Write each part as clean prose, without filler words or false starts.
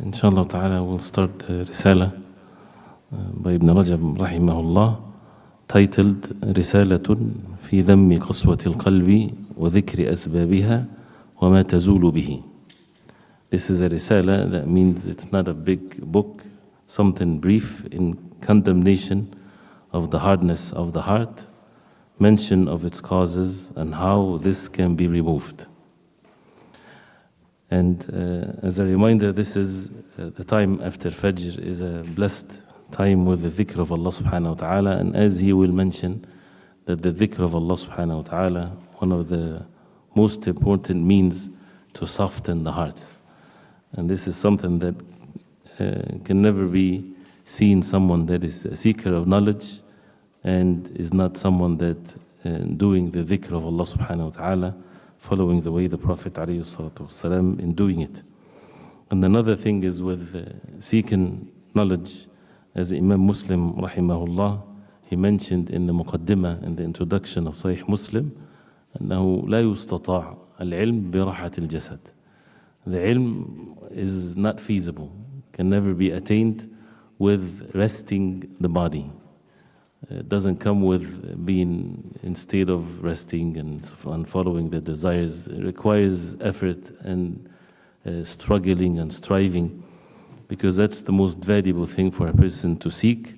Inshallah ta'ala we'll start the Risala by Ibn Rajab rahimahullah, titled Risalatun fi dhammi qaswati al-qalbi wa dhikri asbabiha wa ma tazulu bihi. This is a Risala, that means it's not a big book, something brief in condemnation of the hardness of the heart, mention of its causes and how this can be removed. And as a reminder, this is the time after Fajr is a blessed time with the dhikr of Allah subhanahu wa ta'ala, and as he will mention that the dhikr of Allah subhanahu wa ta'ala, one of the most important means to soften the hearts. And this is something that can never be seen someone that is a seeker of knowledge and is not someone that doing the dhikr of Allah subhanahu wa ta'ala, following the way the Prophet ﷺ in doing it. And another thing is with seeking knowledge, as Imam Muslim rahimahullah, he mentioned in the muqaddimah, in the introduction of Sahih Muslim, أنه لا يستطاع العلم براحة الجسد. The ilm is not feasible, can never be attained with resting the body. It doesn't come with being in state of resting and following the desires. It requires effort and struggling and striving, because that's the most valuable thing for a person to seek.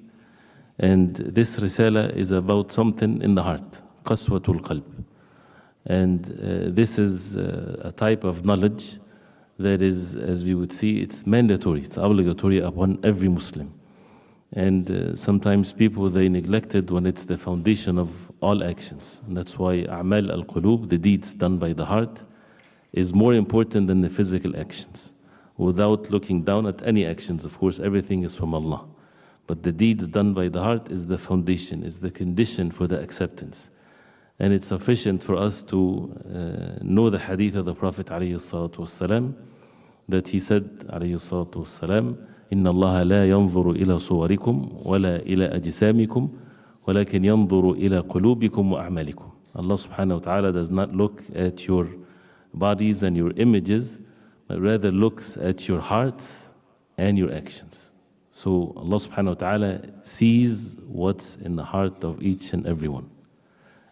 And this risala is about something in the heart, qaswatul qalb. And this is a type of knowledge that is, as we would see, it's mandatory, it's obligatory upon every Muslim. And sometimes people, they neglect it when it's the foundation of all actions. And that's why a'mal al-qulub, the deeds done by the heart, is more important than the physical actions. Without looking down at any actions, of course, everything is from Allah. But the deeds done by the heart is the foundation, is the condition for the acceptance. And it's sufficient for us to know the hadith of the Prophet ﷺ, that he said, ﷺ, إن الله لا ينظر إلى صوركم ولا إلى أجسامكم ولكن ينظر إلى قلوبكم وأعمالكم. Allah subhanahu wa ta'ala does not look at your bodies and your images, but rather looks at your hearts and your actions. So Allah subhanahu wa ta'ala sees what's in the heart of each and everyone.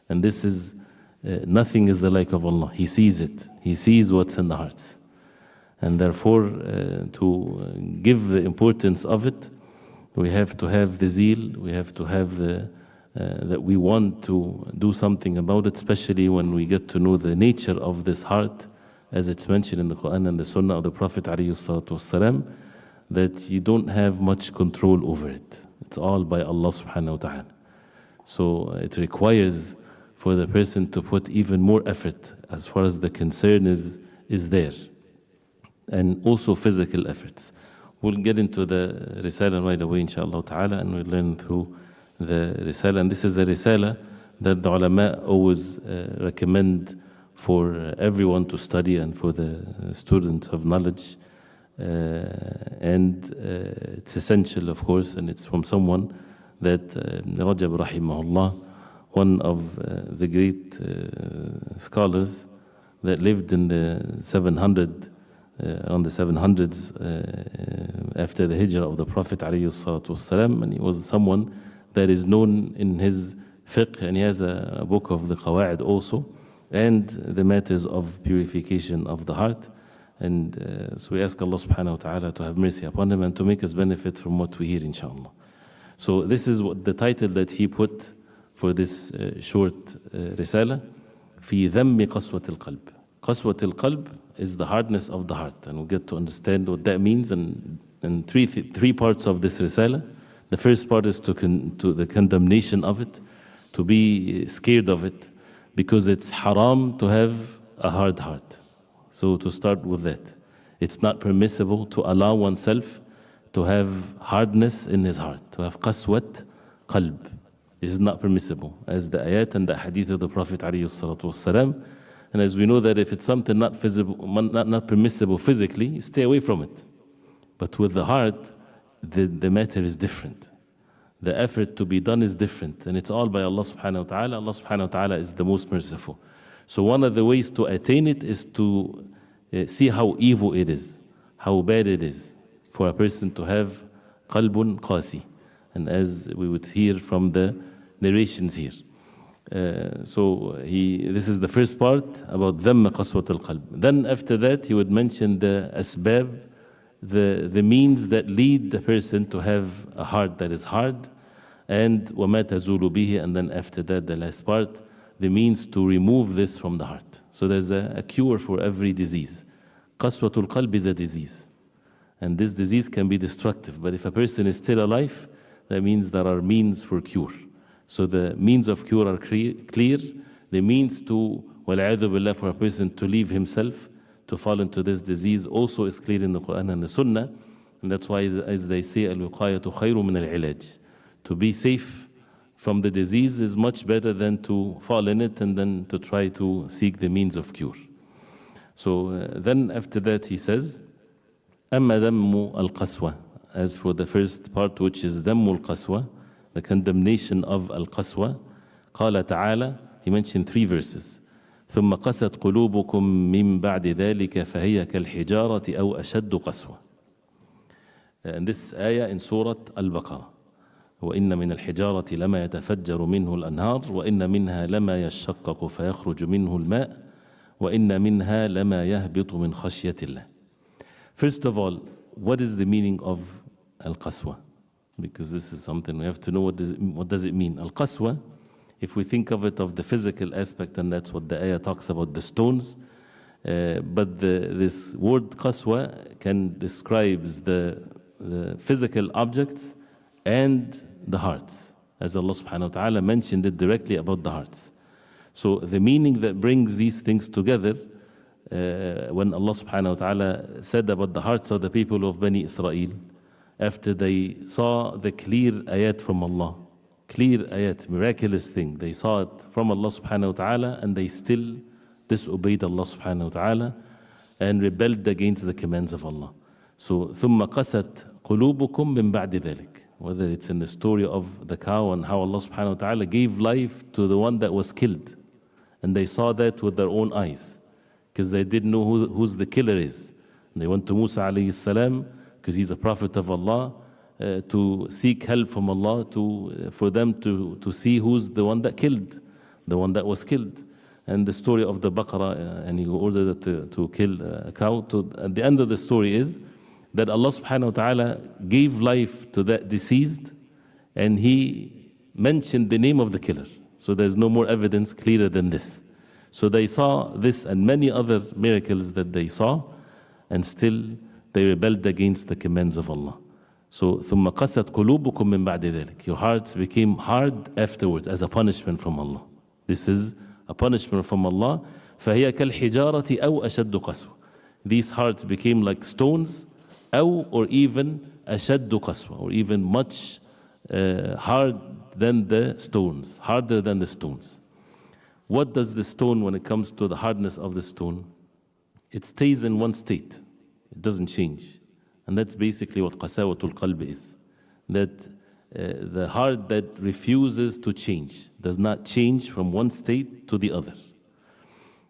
And this is, nothing is the like of Allah. He sees it. He sees what's in the hearts. And therefore, to give the importance of it, we have to have the zeal, we have to have the, that we want to do something about it, especially when we get to know the nature of this heart, as it's mentioned in the Quran and the Sunnah of the Prophet ﷺ, that you don't have much control over it. It's all by Allah subhanahu wa ta'ala. So it requires for the person to put even more effort as far as the concern is there. And also physical efforts. We'll get into the Risala right away, inshallah ta'ala, and we'll learn through the Risala. And this is a Risala that the ulama always recommend for everyone to study and for the students of knowledge. And it's essential, of course, and it's from someone that Rajib rahimahullah, one of the great scholars that lived in the 700s, around the 700s after the hijrah of the Prophet ﷺ, and he was someone that is known in his fiqh, and he has a book of the Qawa'id also, and the matters of purification of the heart. And so we ask Allah subhanahu wa ta'ala to have mercy upon him and to make us benefit from what we hear, inshallah. So this is what the title that he put for this short risala, fi dhammi qaswat al-qalb. Qaswat al-qalb is the hardness of the heart, and we'll get to understand what that means. And three parts of this risala. The first part is to the condemnation of it, to be scared of it, because it's haram to have a hard heart. So to start with that, it's not permissible to allow oneself to have hardness in his heart, to have qaswat qalb. This is not permissible, as the ayat and the hadith of the Prophet ﷺ. And as we know that if it's something not permissible physically, you stay away from it. But with the heart, the matter is different. The effort to be done is different. And it's all by Allah subhanahu wa ta'ala. Allah subhanahu wa ta'ala is the most merciful. So one of the ways to attain it is to see how evil it is, how bad it is. for a person to have qalbun qasi. And as we would hear from the narrations here. This is the first part about dhamm qaswat al-qalb. Then after that, he would mention the asbab, the means that lead the person to have a heart that is hard, and وَمَا تَزُولُ بِهِ, and then after that, the last part, the means to remove this from the heart. So there's a cure for every disease. Qaswatul qalb is a disease. And this disease can be destructive. But if a person is still alive, that means there are means for cure. So the means of cure are clear. The means to, وَالْعَيَذُ بِاللَّهِ, for a person to leave himself, to fall into this disease, also is clear in the Quran and the Sunnah. And that's why, as they say, الْوِقَايَةُ خَيْرٌ مِنَ الْعِلَاجِ. To be safe from the disease is much better than to fall in it and then to try to seek the means of cure. So then after that he says, أَمَّا ذَمُّ الْقَسْوَةِ. As for the first part, which is ذَمُّ الْقَسْوَةِ, the condemnation of al-qaswa, قال تعالى, he mentioned 3 verses. ثُمَّ قَسَتْ قُلُوبُكُم مِّن بَعْدِ ذَلِكَ فَهِيَ كَالْحِجَارَةِ أَوْ أَشَدُّ قَسْوَةً. And this ayah in Surah Al-Baqarah. وإن من الحجارة لما يتفجر منه الأنهار وإن منها لما يشقق فيخرج منه الماء وإن منها لما يهبط من خشية الله. First of all, what is the meaning of al-qaswa? Because this is something we have to know, what does it mean? Al-qaswa, if we think of it of the physical aspect, and that's what the ayah talks about, the stones, but this word qaswa can describes the physical objects and the hearts, as Allah subhanahu wa ta'ala mentioned it directly about the hearts. So the meaning that brings these things together, when Allah subhanahu wa ta'ala said about the hearts of the people of Bani Israel, after they saw the clear ayat from Allah, clear ayat, miraculous thing, they saw it from Allah subhanahu wa ta'ala, and they still disobeyed Allah subhanahu wa ta'ala and rebelled against the commands of Allah. So ثُمَّ قَسَتْ قُلُوبُكُم مِّن بَعْدِ ذَلِكَ. Whether it's in the story of the cow and how Allah subhanahu wa ta'ala gave life to the one that was killed. And they saw that with their own eyes, because they didn't know who's the killer is. And they went to Musa alayhi salam, because he's a prophet of Allah, to seek help from Allah, for them to see who's the one that killed, the one that was killed. And the story of the Baqarah, and he ordered to kill a cow. At the end of the story is that Allah subhanahu wa ta'ala gave life to that deceased, and he mentioned the name of the killer. So there's no more evidence clearer than this. So they saw this and many other miracles that they saw, and still they rebelled against the commands of Allah. So ثُمَّ قَسَتْ قُلُوبُكُم مِّن بَعْدِ ذَلِكَ. Your hearts became hard afterwards as a punishment from Allah. This is a punishment from Allah. فَهِيَ كَالْحِجَارَةِ أَوْ أَشَدُّ قَسْوَةً. These hearts became like stones, or even أشد قسوة, or even much hard than the stones, harder than the stones. What does the stone, when it comes to the hardness of the stone, it stays in one state. It doesn't change. And that's basically what qasawatul qalb is. That the heart that refuses to change, does not change from one state to the other.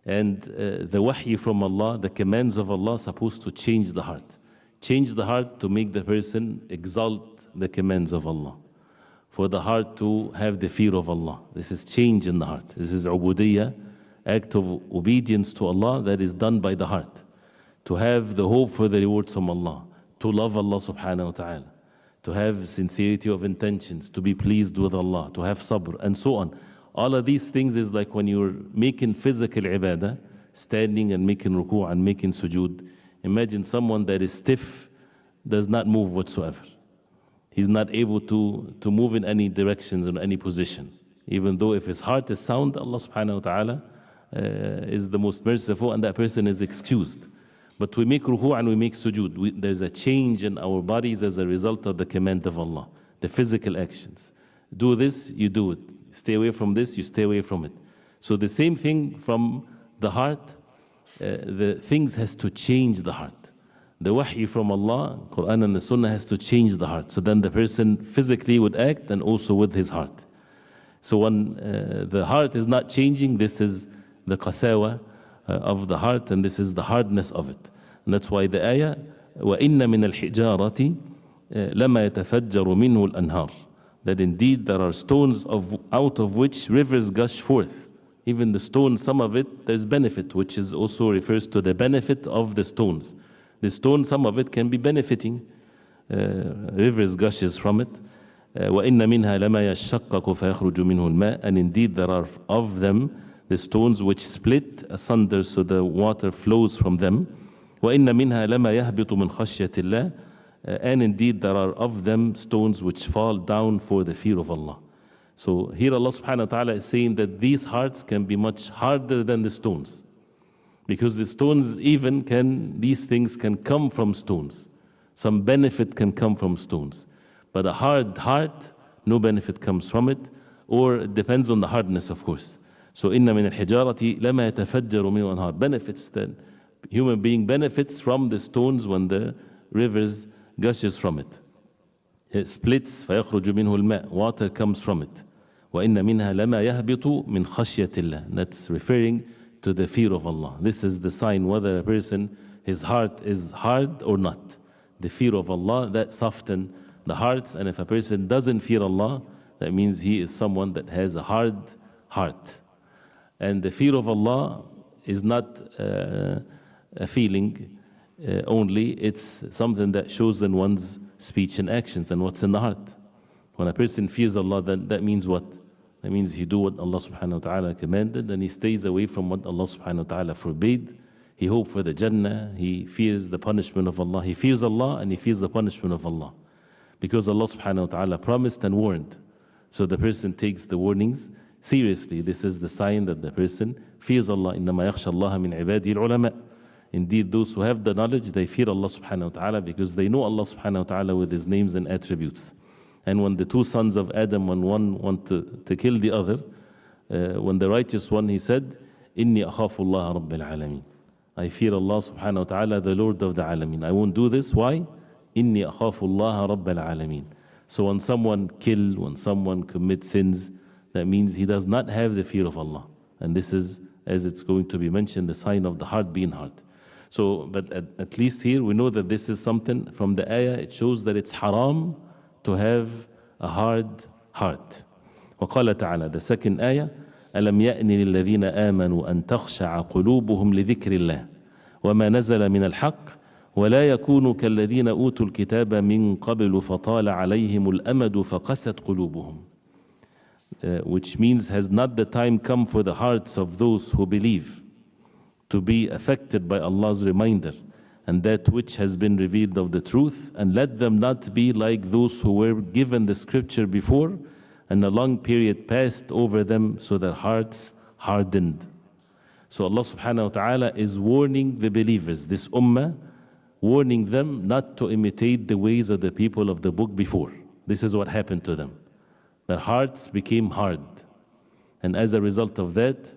And the wahy from Allah, the commands of Allah, are supposed to change the heart. Change the heart to make the person exalt the commands of Allah. For the heart to have the fear of Allah. This is change in the heart. This is ubudiyya, act of obedience to Allah that is done by the heart. To have the hope for the rewards from Allah. To love Allah subhanahu wa ta'ala. To have sincerity of intentions. To be pleased with Allah. To have sabr and so on. All of these things is like when you're making physical ibadah, standing and making ruku' and making sujood. Imagine someone that is stiff, does not move whatsoever. He's not able to move in any directions or any position. Even though if his heart is sound, Allah subhanahu wa ta'ala is the most merciful, and that person is excused. But we make ruku' and we make sujood. There's a change in our bodies as a result of the command of Allah, the physical actions. Do this, you do it. Stay away from this, you stay away from it. So the same thing from the heart, the things has to change the heart. The wahy from Allah, Quran and the Sunnah, has to change the heart. So then the person physically would act, and also with his heart. So when the heart is not changing, this is the qasawa of the heart, and this is the hardness of it. And that's why the ayah وإن من الحجارة لما يتفجر منه الأنهار. That indeed there are stones out of which rivers gush forth. Even the stones, some of it, there's benefit, which is also refers to the benefit of the stones. The stone, some of it can be benefiting. Rivers gushes from it. وَإِنَّ مِنْهَا لَمَا يَشَّقَّقُ فَيَخْرُجُ مِنْهُ الْمَاء. And indeed there are of them the stones which split asunder so the water flows from them. وَإِنَّ مِنْهَا لَمَا يَهْبِطُ مِنْ خَشْيَةِ اللَّهِ. And indeed there are of them stones which fall down for the fear of Allah. So here Allah subhanahu wa ta'ala is saying that these hearts can be much harder than the stones. Because the stones these things can come from stones. Some benefit can come from stones. But a hard heart, no benefit comes from it, or it depends on the hardness, of course. So إِنَّ مِنَ الْحِجَارَةِ لَمَا يَتَفَجَّرُ مِنْهُ الْأَنْهَارُ. Benefits that human being benefits from the stones when the rivers gushes from it. It splits, فَيَخْرُجُ مِنْهُ الْمَاء. Water comes from it. وَإِنَّ مِنْهَا لَمَا يَهْبِطُ مِنْ خَشْيَةِ اللَّهِ. That's referring to the fear of Allah. This is the sign whether a person, his heart is hard or not. The fear of Allah, that softens the hearts. And if a person doesn't fear Allah, that means he is someone that has a hard heart. And the fear of Allah is not a feeling only, it's something that shows in one's speech and actions and what's in the heart. When a person fears Allah, then that means what? That means he do what Allah subhanahu wa ta'ala commanded and he stays away from what Allah subhanahu wa ta'ala forbade. He hopes for the Jannah, he fears the punishment of Allah. He fears Allah and he fears the punishment of Allah. Because Allah subhanahu wa ta'ala promised and warned. So the person takes the warnings seriously. This is the sign that the person fears Allah. إِنَّمَا يَخْشَى اللَّهَ مِنْ عِبَادِهِ الْعُلَمَاء. Indeed, those who have the knowledge, they fear Allah subhanahu wa ta'ala because they know Allah subhanahu wa ta'ala with His names and attributes. And when the two sons of Adam, when one wanted to kill the other, when the righteous one, he said, إِنِّي أَخَافُ اللَّهَ رَبَّ الْعَالَمِينَ. I fear Allah subhanahu wa ta'ala, the Lord of the Alameen. I won't do this. Why? إِنِّي أَخَافُ اللَّهَ رَبَّ الْعَالَمِينَ. So when someone kills, when someone commits sins, that means he does not have the fear of Allah. And this is, as it's going to be mentioned, the sign of the heart being hard. So, but at least here we know that this is something from the ayah. It shows that it's haram to have a hard heart. وقال تعالى, the second ayah, ألم يأن للذين آمنوا أن تخشع قلوبهم لذكر الله وما نزل من الحق ولا يكونوا كالذين أوتوا الكتاب من قبل فطال عليهم الأمد فقست قلوبهم. Which means, has not the time come for the hearts of those who believe to be affected by Allah's reminder and that which has been revealed of the truth, and let them not be like those who were given the scripture before and a long period passed over them, so their hearts hardened. So Allah subhanahu wa ta'ala is warning the believers, this ummah, warning them not to imitate the ways of the people of the book before. This is what happened to them. Their hearts became hard. And as a result of that,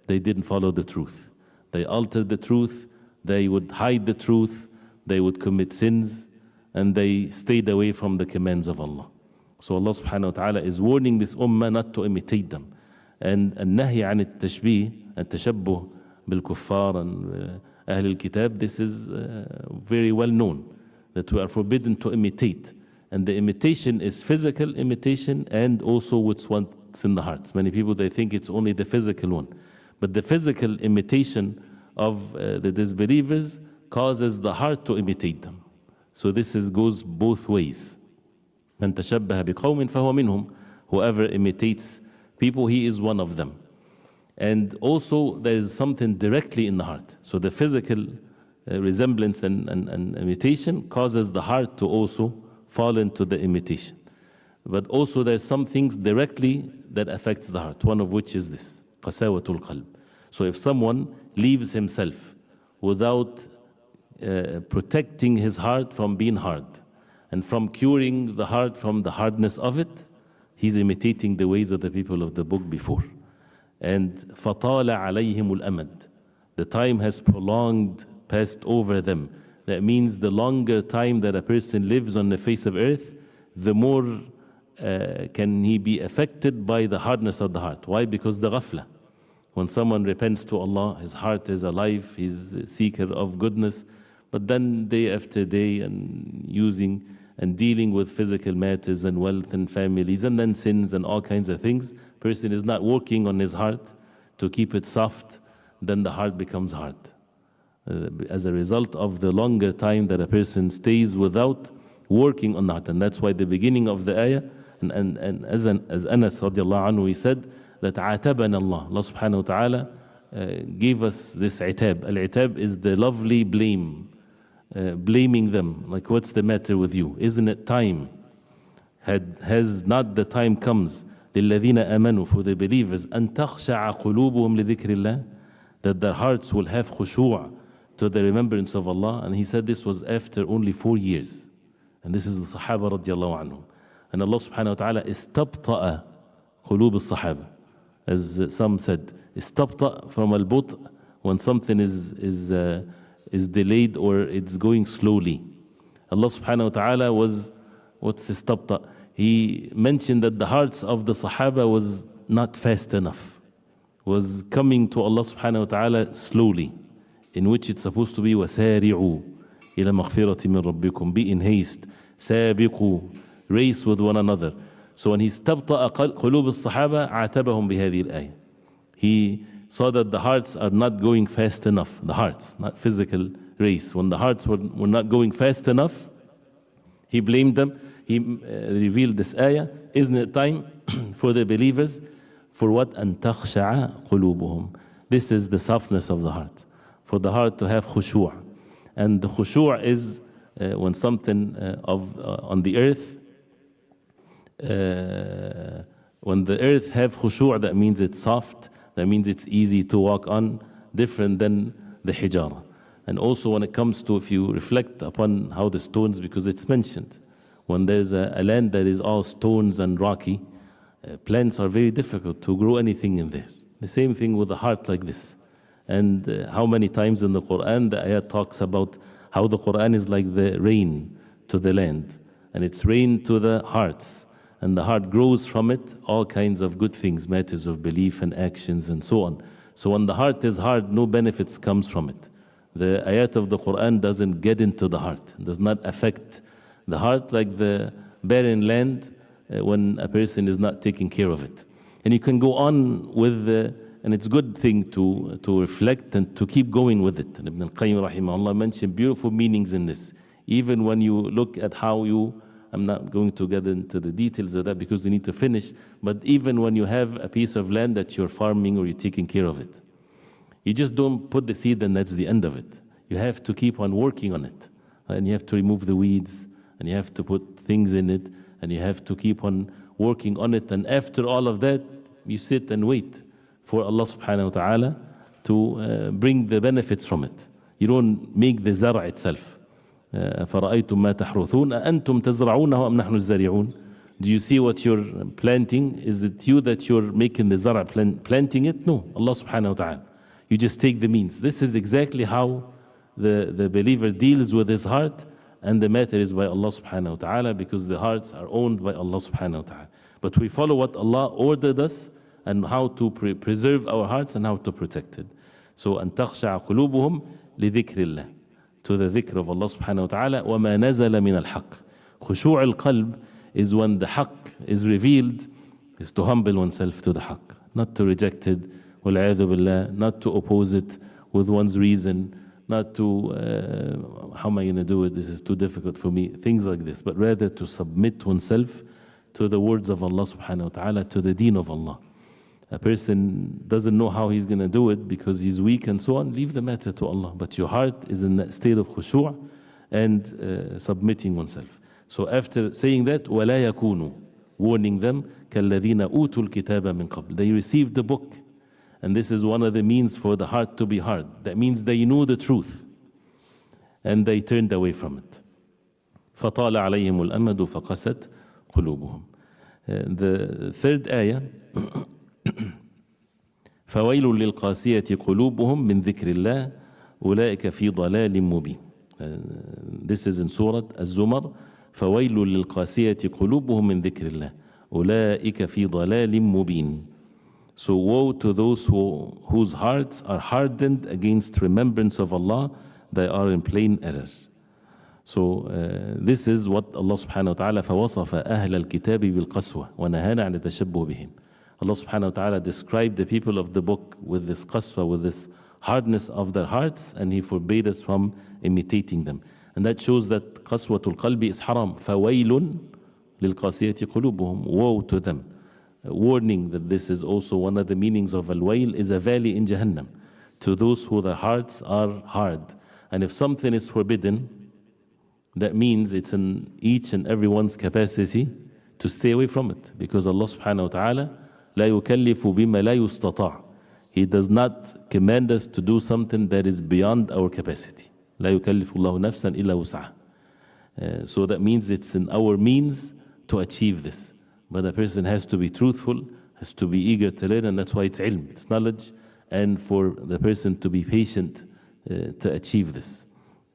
they didn't follow the truth. They altered the truth, they would hide the truth, they would commit sins, and they stayed away from the commands of Allah. So Allah subhanahu wa ta'ala is warning this ummah not to imitate them. And النهي عن التشبيه, التشبه بالكفار and أهل الكتاب, this is very well known, that we are forbidden to imitate. And the imitation is physical imitation and also what's in the hearts. Many people, they think it's only the physical one. But the physical imitation of the disbelievers causes the heart to imitate them. So this goes both ways. من تشبه بقوم فهو منهم. Whoever imitates people, he is one of them. And also there is something directly in the heart. So the physical resemblance and imitation causes the heart to also fall into the imitation. But also there's some things directly that affects the heart, one of which is this, qasawatul qalb. So if someone leaves himself without protecting his heart from being hard and from curing the heart from the hardness of it, he's imitating the ways of the people of the book before. And فَطَالَ عَلَيْهِمُ الْأَمَدِ. The time has prolonged, passed over them. That means the longer time that a person lives on the face of earth, the more can he be affected by the hardness of the heart. Why? Because the ghafla. When someone repents to Allah, his heart is alive, he's a seeker of goodness. But then day after day and using and dealing with physical matters and wealth and families and then sins and all kinds of things, person is not working on his heart to keep it soft, then the heart becomes hard. As a result of the longer time that a person stays without working on that. And that's why the beginning of the ayah, and as Anas radiallahu anhu, he said that عاتبنا Allah subhanahu wa ta'ala gave us this itab. Al-itab is the lovely blame, blaming them, like what's the matter with you? Isn't it time? Has not the time comes لِلَّذِينَ آمَنُوا, for the believers, أَن تَخْشَعَ قُلُوبُهُمْ لِذِكْرِ اللَّهِ, that their hearts will have khushu' to the remembrance of Allah. And he said this was after only 4 years. And this is the Sahaba radiallahu anhum. And Allah subhanahu wa ta'ala istabta'a qulub al-Sahaba. As some said, istabta' from al-but' when something is delayed or it's going slowly. Allah subhanahu wa ta'ala was, what's istabta'? He mentioned that the hearts of the Sahaba was not fast enough, was coming to Allah subhanahu wa ta'ala slowly, in which it's supposed to be وَسَارِعُوا إِلَى مَغْفِرَةٍ مِّن رَبِّكُمْ, be in haste, سَابِقُوا, race with one another. So when he اسْتَبْطَأَ قُلُوبِ الصَّحَابَةِ عَاتَبَهُمْ بِهَذِهِ الْآيَةِ. He saw that the hearts are not going fast enough, the hearts, not physical race. When the hearts were not going fast enough, he blamed them. He revealed this ayah, isn't it time for the believers? For what? أَن تَخْشَعَ قُلُوبُهُمْ. This is the softness of the heart, for the heart to have khushu'. And the khushu' is when something on the earth, when the earth have khushu', that means it's soft, that means it's easy to walk on, different than the hijara. And also when it comes to, if you reflect upon how the stones, because it's mentioned, when there's a land that is all stones and rocky, plants are very difficult to grow anything in there. The same thing with a heart like this. And how many times in the Quran the ayat talks about how the Quran is like the rain to the land, and it's rain to the hearts, and the heart grows from it all kinds of good things, matters of belief and actions and so on. So when the heart is hard, no benefits comes from it. The ayat of the Quran doesn't get into the heart, does not affect the heart like the barren land when a person is not taking care of it. And you can go on with and it's a good thing to reflect and to keep going with it. And Ibn al-Qayyim rahimahullah mentioned beautiful meanings in this. Even when you look at how I'm not going to get into the details of that because we need to finish, but even when you have a piece of land that you're farming or you're taking care of it, you just don't put the seed and that's the end of it. You have to keep on working on it. And you have to remove the weeds, and you have to put things in it, and you have to keep on working on it. And after all of that, you sit and wait for Allah subhanahu wa ta'ala to bring the benefits from it. You don't make the zara itself. فَرَأَيْتُمْ مَا تَحْرُثُونَ أَنْتُمْ تَزْرَعُونَهُ أَمْ نَحْنُ الزَّارِعُونَ. Do you see what you're planting? Is it you that you're making the zara, planting it? No, Allah subhanahu wa ta'ala. You just take the means. This is exactly how the believer deals with his heart, and the matter is by Allah subhanahu wa ta'ala, because the hearts are owned by Allah subhanahu wa ta'ala. But we follow what Allah ordered us and how to preserve our hearts and how to protect it. So أن تخشع قلوبهم لذكر الله, to the dhikr of Allah subhanahu wa ta'ala. وما نزل من الحق. خشوع القلب is when the haqq is revealed, is to humble oneself to the haqq, not to reject it, والعياذ بالله, not to oppose it with one's reason, not to, how am I going to do it? This is too difficult for me. Things like this. But rather to submit oneself to the words of Allah subhanahu wa ta'ala, to the deen of Allah. A person doesn't know how he's going to do it because he's weak and so on. Leave the matter to Allah. But your heart is in that state of khushu' and submitting oneself. So after saying that, وَلَا يَكُونُوا, warning them, كَالَّذِينَ أُوتُوا الْكِتَابَ مِنْ قَبْلِ. They received the book. And this is one of the means for the heart to be hard. That means they knew the truth and they turned away from it. فَطَالَ عَلَيْهِمُ الْأَمَدُ فَقَسَتْ قُلُوبُهُم. The third ayah, فَوَيْلٌ لِلْقَاسِيَةِ قُلُوبُهُم مِّن ذِكْرِ اللَّهِ أُولَٰئِكَ فِي ضَلَالٍ مُّبِينٍ. This is in Surah Az-Zumar. فَوَيْلٌ لِلْقَاسِيَةِ قُلُوبُهُم مِّن ذِكْرِ اللَّهِ أُولَٰئِكَ فِي ضَلَالٍ مُّبِينٍ. So woe to those whose hearts are hardened against remembrance of Allah. they are in plain error. So this is what Allah subhanahu wa ta'ala فوصف أهل الكتاب بالقسوة ونهانا عن التشبه بهم. Allah subhanahu wa ta'ala described the people of the book with this qaswa, with this hardness of their hearts, and He forbade us from imitating them. And that shows that qaswatul qalbi is haram. فَوَيْلٌ لِلْقَاسِيَةِ قُلُوبُهُم. Woe to them. Warning that this is also one of the meanings of al-wail, is a valley in Jahannam, to those who their hearts are hard. And if something is forbidden, that means it's in each and everyone's capacity to stay away from it. Because Allah subhanahu wa ta'ala لا يكلف بما لا يستطاع. He does not command us to do something that is beyond our capacity. لا يكلف الله نفسا إلا وسعها. So that means it's in our means to achieve this. But the person has to be truthful, has to be eager to learn, and that's why it's ilm, it's knowledge, and for the person to be patient to achieve this.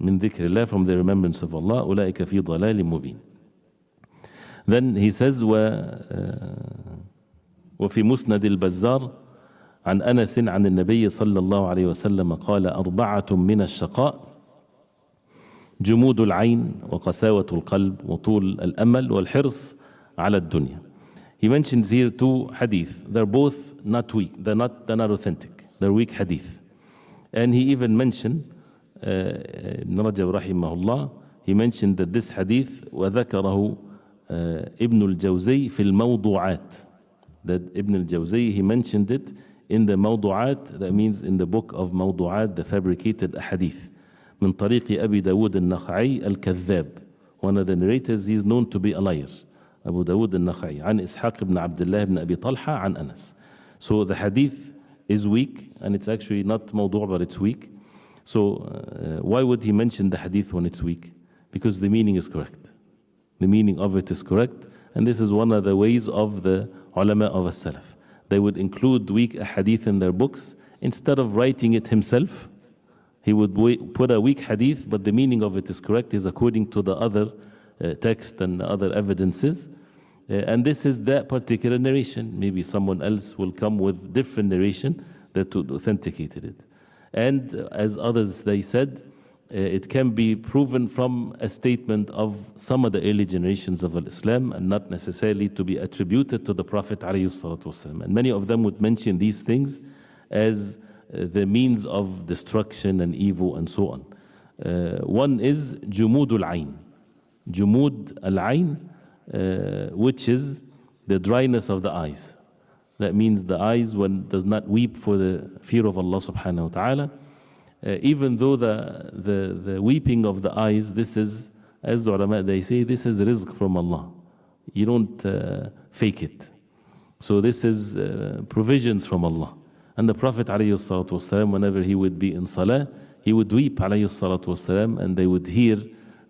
من ذكر الله, from the remembrance of Allah, أولئك في ضلال مبين. Then he says, وفي مسند البزار عن أنس عن النبي صلى الله عليه وسلم قال 4 من الشقاء جمود العين وقساوة القلب وطول الأمل والحرص على الدنيا. He mentions here 2 hadith. They're both not weak. They're not authentic. They're weak hadith. And he even mentioned Rajib rahimahullah, he mentioned that this hadith وذكره ابن الجوزي في الموضوعات, that Ibn al-Jawzi, he mentioned it in the mawdu'at, that means in the book of mawdu'at, the fabricated hadith. من طريق أبي داود النخعي الكذاب. One of the narrators, he is known to be a liar. Abu Dawud al-Nakhai. عن إسحاق ibn Abdullah ibn Abi Talha عن أنس. So the hadith is weak, and it's actually not mawdu', but it's weak. So why would he mention the hadith when it's weak? Because the meaning is correct. The meaning of it is correct, and this is one of the ways of the ulama of as-salaf. They would include weak hadith in their books. Instead of writing it himself, he would put a weak hadith, but the meaning of it is correct, is according to the other text and other evidences. And this is that particular narration. Maybe someone else will come with different narration that would authenticate it. And as others, they said, it can be proven from a statement of some of the early generations of Islam, and not necessarily to be attributed to the Prophet ﷺ. And many of them would mention these things as the means of destruction and evil and so on. One is Jumud al-Ain. Jumud al-Ain, which is the dryness of the eyes. That means the eyes, one does not weep for the fear of Allah subhanahu wa ta'ala. Even though the weeping of the eyes, this is, as the ulama, they say, this is rizq from Allah. You don't fake it. So this is provisions from Allah. And the Prophet ﷺ, whenever he would be in salah, he would weep ﷺ, and they would hear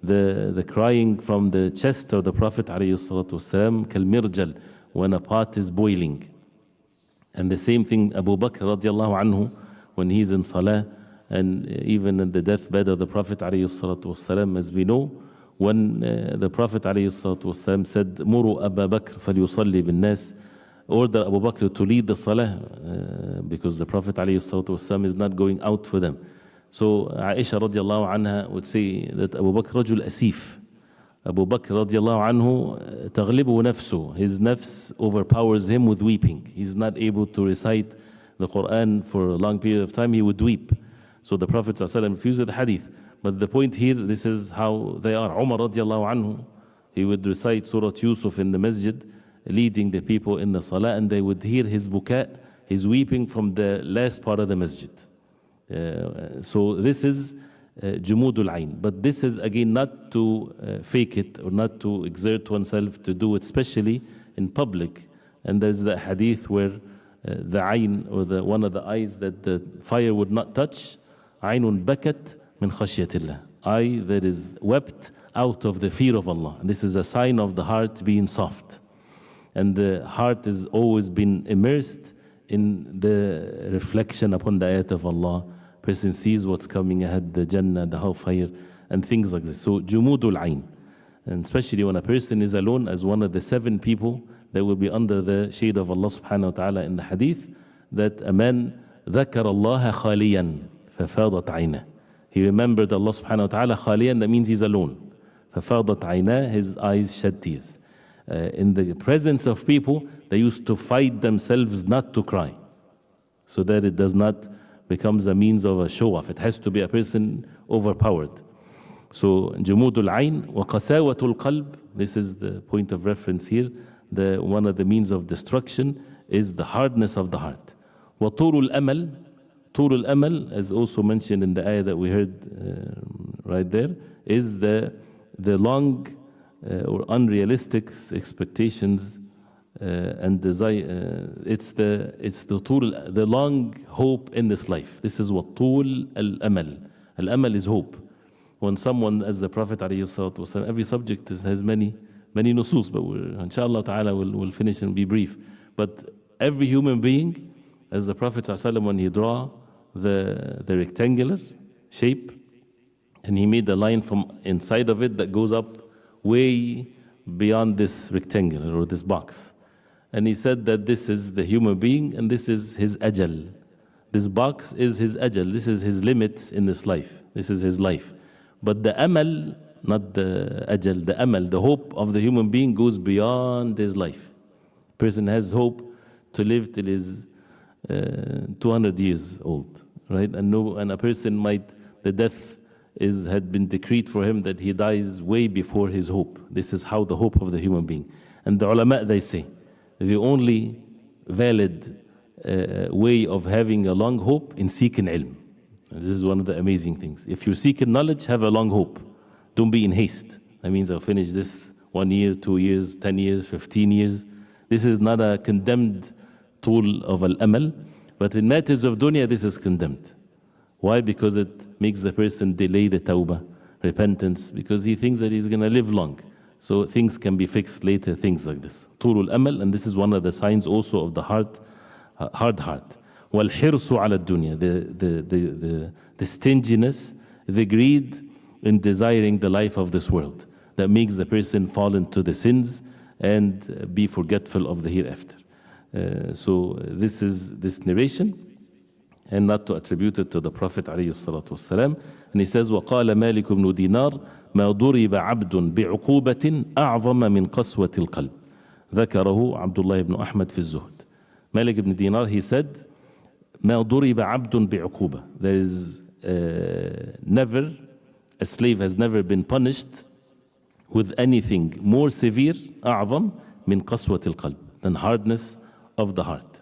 the crying from the chest of the Prophet ﷺ, kalmirjal, when a pot is boiling. And the same thing Abu Bakr radiallahu anhu, when he's in salah, and even in the deathbed of the Prophet ﷺ, as we know, when the Prophet ﷺ said, Muru Abu Bakr falyusalli bin nas, order Abu Bakr to lead the salah, because the Prophet ﷺ is not going out for them. So Aisha radiallahu anha would say that Abu Bakr rajul asif. Abu Bakr radiallahu anhu taghlibu nafsu. His nafs overpowers him with weeping. He's not able to recite the Quran for a long period of time. He would weep. So the Prophet ﷺ refused the hadith. But the point here, this is how they are. Umar radiallahu anhu, he would recite Surah Yusuf in the masjid, leading the people in the salah, and they would hear his buka, his weeping, from the last part of the masjid. So this is Jumudul Ain. But this is again not to fake it or not to exert oneself to do it, especially in public. And there's the hadith where the ayn, or the one of the eyes that the fire would not touch, aynun bakat min khashyatillah, eye that is wept out of the fear of Allah. And this is a sign of the heart being soft. And the heart has always been immersed in the reflection upon the ayat of Allah. Person sees what's coming ahead, the Jannah, the hellfire, and things like this. So Jumudul Ain. And especially when a person is alone, as one of the 7 people that will be under the shade of Allah subhanahu wa ta'ala in the hadith, that a man ذكر الله خاليا ففاضت عينه. He remembered Allah subhanahu wa ta'ala khaliyan, that means he's alone. فَفَاضَتْ عَيْنَاهُ, his eyes shed tears. In the presence of people, they used to fight themselves not to cry, so that it does not becomes a means of a show-off. It has to be a person overpowered. So, جمود العين وقساوة القلب, this is the point of reference here. One of the means of destruction is the hardness of the heart. وطول الأمل, طول الأمل, as also mentioned in the ayah that we heard right there, is the long or unrealistic expectations and desire. It's the طول, the long hope in this life. This is what طول الأمل. Al-amal is hope. When someone, as the Prophet ﷺ, every subject has many nusus, but inshallah ta'ala we'll finish and be brief. But every human being, as the Prophet ﷺ, when he draw the rectangular shape, and he made a line from inside of it that goes up way beyond this rectangular or this box. And he said that this is the human being and this is his ajal. This box is his ajal. This is his limits in this life. This is his life. But the amal, not the ajal, the amal, the hope of the human being goes beyond his life. Person has hope to live till he's 200 years old, right? And a person might, the death had been decreed for him that he dies way before his hope. This is how the hope of the human being. And the ulama, they say, the only valid way of having a long hope in seeking ilm. This is one of the amazing things. If you seek knowledge, have a long hope. Don't be in haste. That means I'll finish this 1 year, 2 years, 10 years, 15 years. This is not a condemned tool of al-amal, but in matters of dunya, this is condemned. Why? Because it makes the person delay the tawbah, repentance, because he thinks that he's going to live long. So things can be fixed later, things like this. Tulul amal, and this is one of the signs also of the hard heart. وَالْحِرْصُ عَلَى الدُّنْيَا, the stinginess, the greed in desiring the life of this world, that makes the person fall into the sins and be forgetful of the hereafter. So this is this narration, and not to attribute it to the Prophet ﷺ. And he says, وَقَالَ مَالِكُ بْنُ دِينَارٍ مَا ضُرِبَ عَبْدٌ بِعُقُوبَةٍ أَعْظَمَ مِنْ قَسْوَةِ الْقَلْبِ ذكره عبد الله بن أحمد في الزهد. Malik ibn Dinar, he said, مَا ضُرِبَ عَبْدٌ بِعُقُوبَةٍ, there is never, a slave has never been punished with anything more severe, أعظم من قسوة القلب, than hardness of the heart.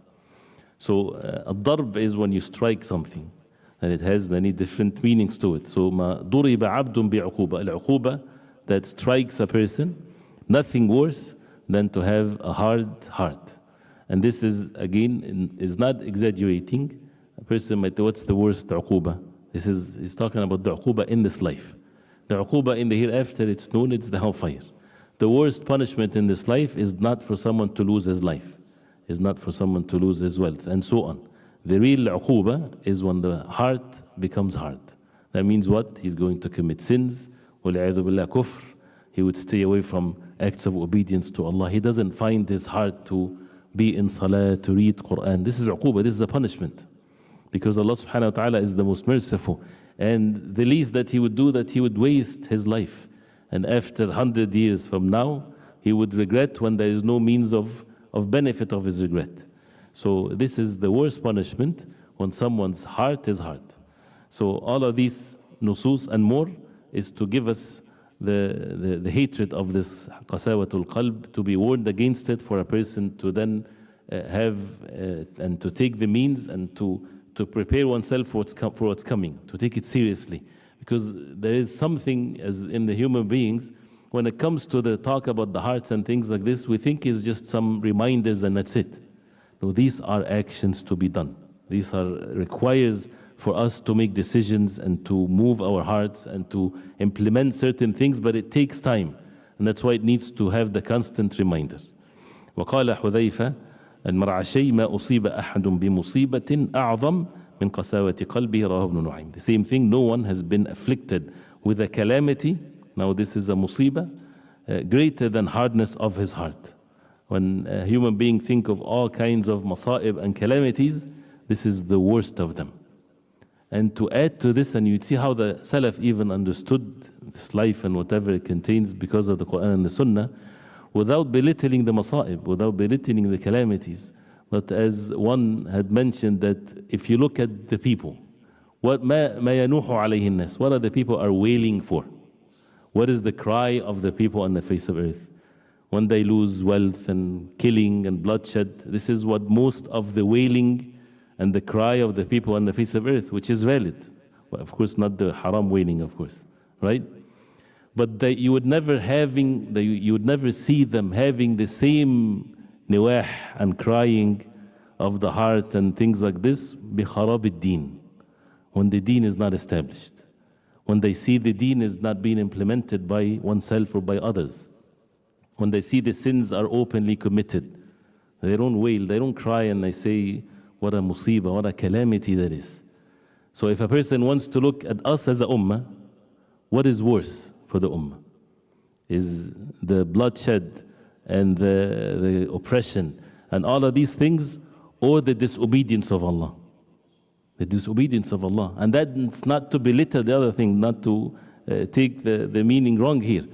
So الضرب is when you strike something, and it has many different meanings to it. So ما ضُرِبَ عَبْدٌ بِعُقُوبَةٍ, العقوبة that strikes a person, nothing worse than to have a hard heart. And this is, again, is not exaggerating. A person might say, what's the worst uquba? He's talking about the uquba in this life. The uquba in the hereafter, it's known, it's the hellfire. The worst punishment in this life is not for someone to lose his life, is not for someone to lose his wealth, and so on. The real uquba is when the heart becomes hard. That means what? He's going to commit sins, وَالْعِيَاذُ بِاللَّهِ كُفْرٍ. He would stay away from acts of obedience to Allah. He doesn't find his heart to be in salah, to read Quran. This is uquba, this is a punishment. Because Allah subhanahu wa ta'ala is the most merciful. And the least that he would do, that he would waste his life. And after 100 years from now, he would regret when there is no means of benefit of his regret. So this is the worst punishment, when someone's heart is hard. So all of these nusus and more is to give us the hatred of this qasawatul qalb, to be warned against it, for a person to then have and to take the means and to prepare oneself for what's coming, to take it seriously. Because there is something as in the human beings, when it comes to the talk about the hearts and things like this, we think it's just some reminders and that's it. No, these are actions to be done. These requires for us to make decisions and to move our hearts and to implement certain things, but it takes time. And that's why it needs to have the constant reminder. وقال حذيفة المرعشي ما أصيب أحد بمصيبة أعظم من قساوة قلبه رواه ابن نعيم. The same thing, no one has been afflicted with a calamity. Now this is a musiba, greater than hardness of his heart. When a human being think of all kinds of masa'ib and calamities, this is the worst of them. And to add to this, and you'd see how the Salaf even understood this life and whatever it contains because of the Quran and the Sunnah, without belittling the masa'ib, without belittling the calamities. But as one had mentioned, that if you look at the people, what ما ينوح عليه الناس, what are the people are wailing for? What is the cry of the people on the face of earth? When they lose wealth and killing and bloodshed, this is what most of the wailing and the cry of the people on the face of earth, which is valid. Well, of course, not the haram wailing, of course, right? But you would never see them having the same niwah and crying of the heart and things like this بِخَرَابِ الدِّينِ, when the deen is not established, when they see the deen is not being implemented by oneself or by others, when they see the sins are openly committed. They don't wail, they don't cry, and they say, what a musibah, what a calamity that is. So if a person wants to look at us as a ummah, what is worse for the ummah? Is the bloodshed and the oppression and all of these things, or the disobedience of Allah? The disobedience of Allah. And that's not to belittle the other thing, not to take the meaning wrong here.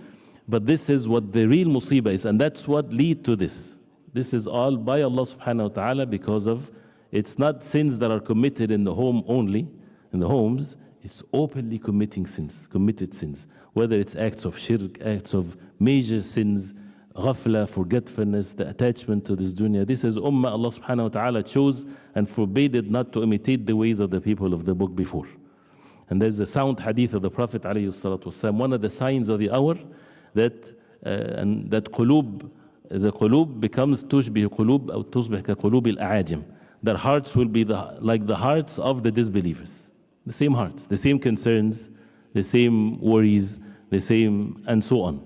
But this is what the real musibah is, and that's what lead to this. This is all by Allah subhanahu wa ta'ala, because of, it's not sins that are committed in the home only, in the homes, it's openly committed sins. Whether it's acts of shirk, acts of major sins, ghafla, forgetfulness, the attachment to this dunya. This is ummah Allah subhanahu wa ta'ala chose and forbade it not to imitate the ways of the people of the book before. And there's a sound hadith of the Prophet alayhi salatu wasalam, one of the signs of the hour, that the qulub becomes tushbih qulub or tusbih ka qulub al-a'ajim. Their hearts will be like the hearts of the disbelievers. The same hearts, the same concerns, the same worries, the same, and so on.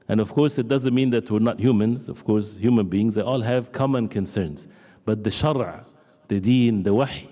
And of course, it doesn't mean that we're not humans. Of course, human beings, they all have common concerns. But the shara', the deen, the wahy,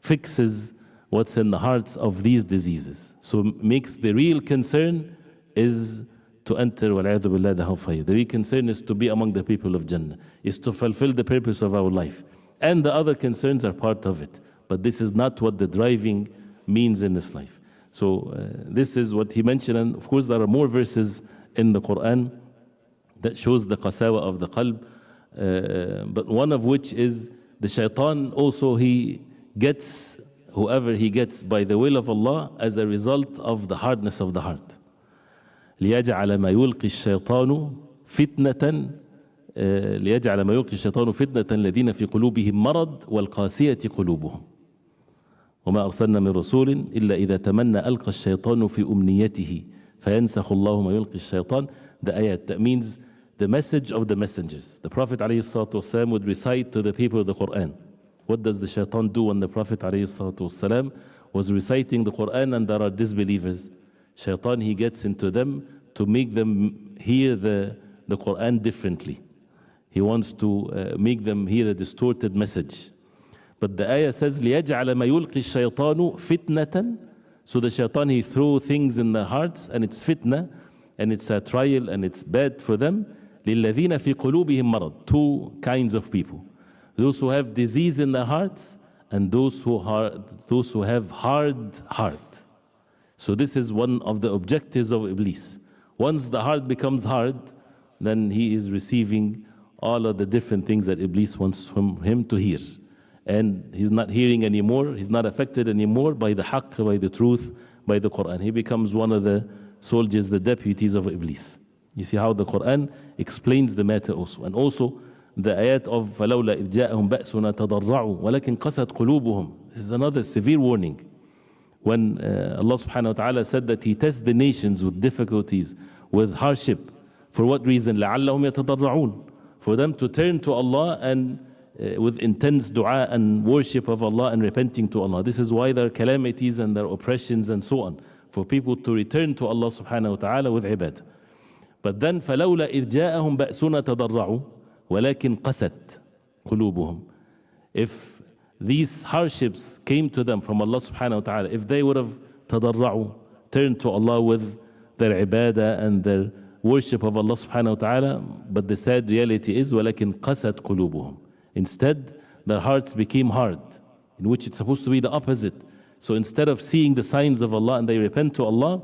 fixes what's in the hearts of these diseases. So makes the real concern is to enter وَالْعِيَاذُ بِاللَّهِ the hellfire. The real concern is to be among the people of Jannah, is to fulfill the purpose of our life. And the other concerns are part of it. But this is not what the driving means in this life. So this is what he mentioned. And of course, there are more verses in the Quran that shows the qasawa of the qalb. But one of which is the shaitan also, he gets whoever he gets by the will of Allah as a result of the hardness of the heart. ليجعل ما يلقي الشيطان فتنة ليجعل ما يلقي الشيطان فتنة الذين في قلوبهم مرض والقاسية قلوبهم وما أرسلنا من رسول إلا إذا تمنى ألقى الشيطان في أمنيته فينسخ الله ما يلقي الشيطان. The ayat, that means the message of the messengers. The Prophet ﷺ would recite to the people of the Quran. What does the shaitan do when the Prophet ﷺ was reciting the Quran and there are disbelievers? Shaitan, he gets into them to make them hear the Quran differently. He wants to make them hear a distorted message. But the ayah says, لِيَجْعَلَ مَا يُلْقِي الشَّيْطَانُ فِتْنَةً. So the shaitan, he throws things in their hearts, and it's fitna, and it's a trial, and it's bad for them. لِلَّذِينَ فِي قُلُوبِهِمْ مَرَض. Two kinds of people. Those who have disease in their hearts, and those who have hard heart. So this is one of the objectives of Iblis. Once the heart becomes hard, then he is receiving all of the different things that Iblis wants from him to hear. And he's not hearing anymore, he's not affected anymore by the haqq, by the truth, by the Quran. He becomes one of the soldiers, the deputies of Iblis. You see how the Quran explains the matter also. And also the ayat of فَلَوْلَا إِذْ جَاءَهُمْ بَأْسُنَا تَضَرَّعُوا وَلَكِنْ قَسَتْ قُلُوبُهُم. This is another severe warning. When Allah subhanahu wa ta'ala said that He tests the nations with difficulties, with hardship. For what reason? لَعَلَّهُمْ يَتَضَرَّعُونَ. For them to turn to Allah and with intense dua and worship of Allah and repenting to Allah. This is why there are calamities and there are oppressions and so on. For people to return to Allah subhanahu wa ta'ala with ibadah. But then فَلَوْلَا إِذْ جَاءَهُمْ بَأْسُنَا تَضَرَّعُوا وَلَكِنْ قَسَتْ قُلُوبُهُم. If these hardships came to them from Allah subhanahu wa ta'ala, if they would have tadarra'u, turned to Allah with their ibadah and their worship of Allah subhanahu wa ta'ala, but the sad reality is وَلَكِنْ قَسَتْ قُلُوبُهُم. Instead, their hearts became hard, in which it's supposed to be the opposite. So instead of seeing the signs of Allah and they repent to Allah,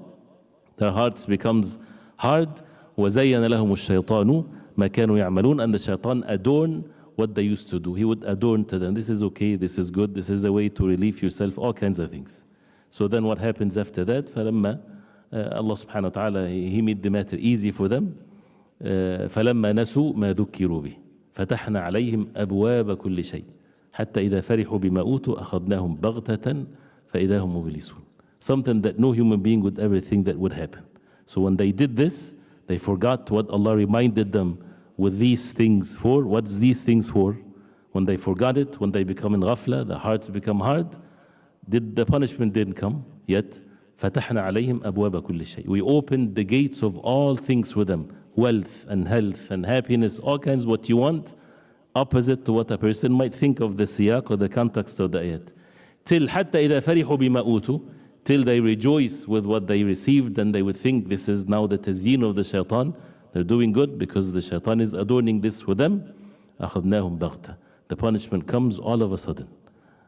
their hearts becomes hard. وَزَيَّنَ لَهُمُ الشَّيْطَانُ مَا كَانُوا يَعْمَلُونَ. And the shaitan adorn what they used to do. He would adorn to them, this is okay, this is good, this is a way to relieve yourself, all kinds of things. So then what happens after that? فَلَمَّا Allah subhanahu wa ta'ala, He made the matter easy for them. فَلَمَّا نَسُوا مَا ذُكِّرُوا بِهِ فَتَحْنَا عَلَيْهِمْ أَبْوَابَ كُلِّ شَيْءٍ حَتَّى إِذَا فَرِحُوا بِمَا أُوتُوا أَخَذْنَاهُمْ بَغْتَةً فَإِذَا هُمْ مُبْلِسُونَ. Something that no human being would ever think that would happen. So when they did this, they forgot what Allah reminded them with these things for. What's these things for? When they forgot it, when they become in ghafla, the hearts become hard, the punishment didn't come yet. فَتَحْنَا عَلَيْهِمْ أَبْوَابَ كُلِّ شَيْءٍ. We opened the gates of all things for them. Wealth and health and happiness, all kinds what you want, opposite to what a person might think of the siyaq or the context of the ayat. Till حَتَّى إِذَا فَرِحُوا بِمَا أُوتُوا, till they rejoice with what they received, and they would think this is now the tazyin of the shaitan. They're doing good because the shaitan is adorning this for them. أَخَذْنَاهُمْ بَغْتَةً. The punishment comes all of a sudden.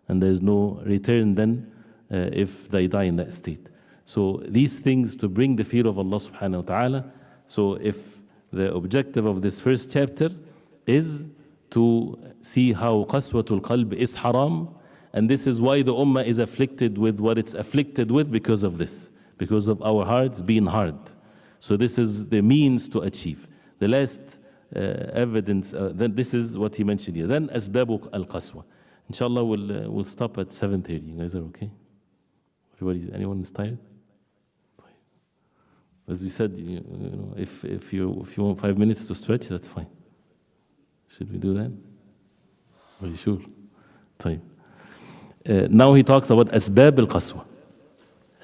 And there's no return then if they die in that state. So these things to bring the fear of Allah subhanahu wa ta'ala. So if the objective of this first chapter is to see how qaswatul qalb is haram, and this is why the ummah is afflicted with what it's afflicted with because of this, because of our hearts being hard. So this is the means to achieve. The last evidence, then this is what he mentioned here. Then asbabu al-qaswa. Inshallah, we'll stop at 7:30. You guys are okay? Anyone is tired? As we said, if you want 5 minutes to stretch, that's fine. Should we do that? Are you sure? طيب. Now he talks about asbab al-qaswa.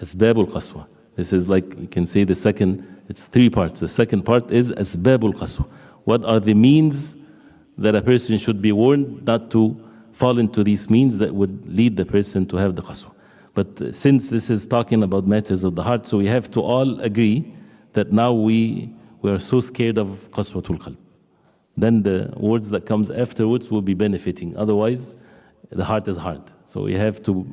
Asbab al-qaswa. This is like, you can say the second, it's 3 parts. The second part is asbab al-qaswa. What are the means that a person should be warned not to fall into these means that would lead the person to have the qaswa. But since this is talking about matters of the heart, so we have to all agree that now we are so scared of qaswatul qalb. Then the words that comes afterwards will be benefiting. Otherwise, the heart is hard. So we have to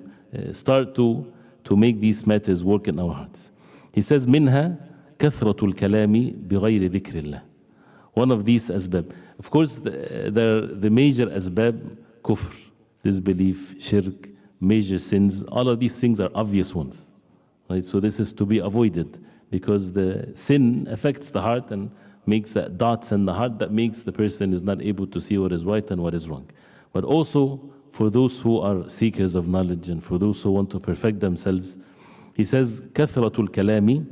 start to make these matters work in our hearts. He says, منها كثرة الكلام بغير ذكر الله. One of these asbab. Of course, the major asbab, kufr, disbelief, shirk, major sins, all of these things are obvious ones. Right? So this is to be avoided because the sin affects the heart and makes that dots in the heart that makes the person is not able to see what is right and what is wrong. But also for those who are seekers of knowledge and for those who want to perfect themselves, he says, كثرة الكلام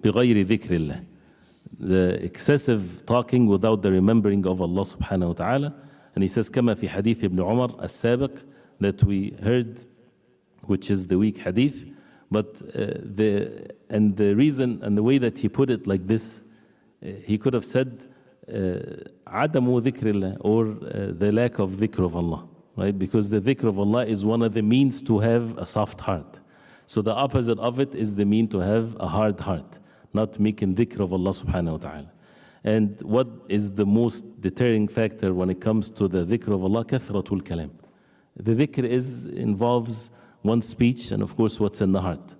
بغير ذكر الله. The excessive talking without the remembering of Allah subhanahu wa ta'ala. And he says, كما في حديث ابن عمر السابق, that we heard, which is the weak hadith. But the reason and the way that he put it like this, he could have said عدم ذكر الله, or the lack of dhikr of Allah, right? Because the dhikr of Allah is one of the means to have a soft heart. So the opposite of it is the mean to have a hard heart, not making dhikr of Allah subhanahu wa ta'ala. And what is the most deterring factor when it comes to the dhikr of Allah? كثرة الكلام. The dhikr involves one's speech and of course what's in the heart.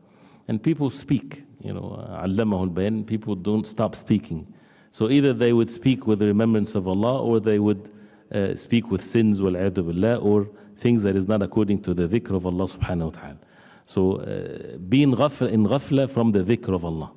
And people speak, علمه البيان, people don't stop speaking. So either they would speak with the remembrance of Allah, or they would speak with sins, wal-'iyadhu billah, or things that is not according to the dhikr of Allah subhanahu wa ta'ala. So being in ghafla from the dhikr of Allah.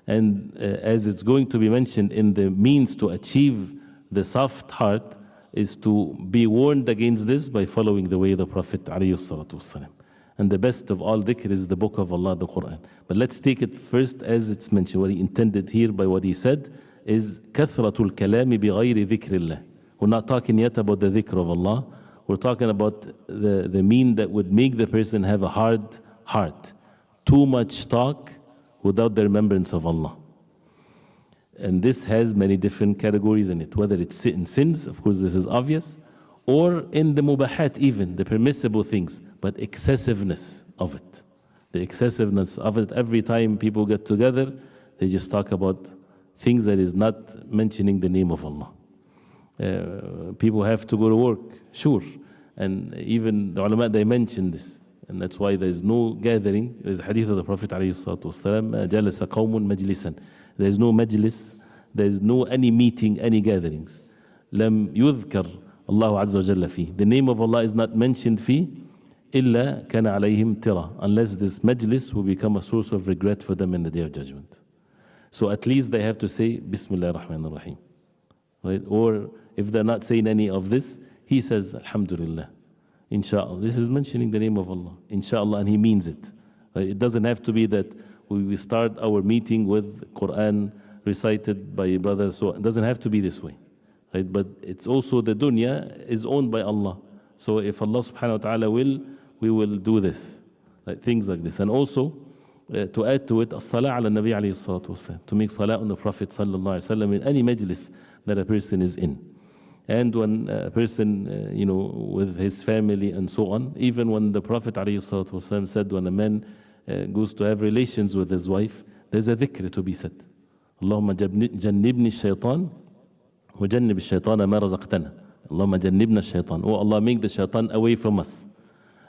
And as it's going to be mentioned in the means to achieve the soft heart, is to be warned against this by following the way of the Prophet ﷺ. And the best of all dhikr is the book of Allah, the Quran. But let's take it first as it's mentioned. What he intended here by what he said is كثرة الكلام بغير ذكر الله. We're not talking yet about the dhikr of Allah. We're talking about the mean that would make the person have a hard heart. Too much talk without the remembrance of Allah. And this has many different categories in it, whether it's in sins, of course this is obvious, or in the mubahat even, the permissible things, but excessiveness of it. The excessiveness of it, every time people get together, they just talk about things that is not mentioning the name of Allah. People have to go to work, sure. And even the ulama, they mention this. And that's why there is no gathering. There's a hadith of the Prophet ﷺ, جَلَسَ قَوْمٌ مَجْلِسًا. There is no majlis, there is no any meeting, any gatherings. لم يذكر الله عز وجل فيه. The name of Allah is not mentioned فيه إلا كان عليهم ترى. Unless this majlis will become a source of regret for them in the day of judgment. So at least they have to say Bismillah ar-Rahman ar-Rahim. Right? Or if they're not saying any of this, he says Alhamdulillah. Inshallah. This is mentioning the name of Allah. Inshallah, and he means it. Right? It doesn't have to be that we start our meeting with Quran recited by a brother. So it doesn't have to be this way. Right? But it's also the dunya is owned by Allah. So if Allah subhanahu wa ta'ala will, we will do this. Right? Things like this. And also, to add to it, as-salah ala nabi alayhi salatu wasalam, to make salah on the Prophet sallallahu alayhi wasallam in any majlis that a person is in. And when a person, with his family and so on, even when the Prophet ﷺ said when a man goes to have relations with his wife, there's a dhikr to be said. Allahumma jannibni shaytan wa jannib shaytana ma razaqtana. Allahumma jannibna shaytan. Oh Allah, make the shaitan away from us.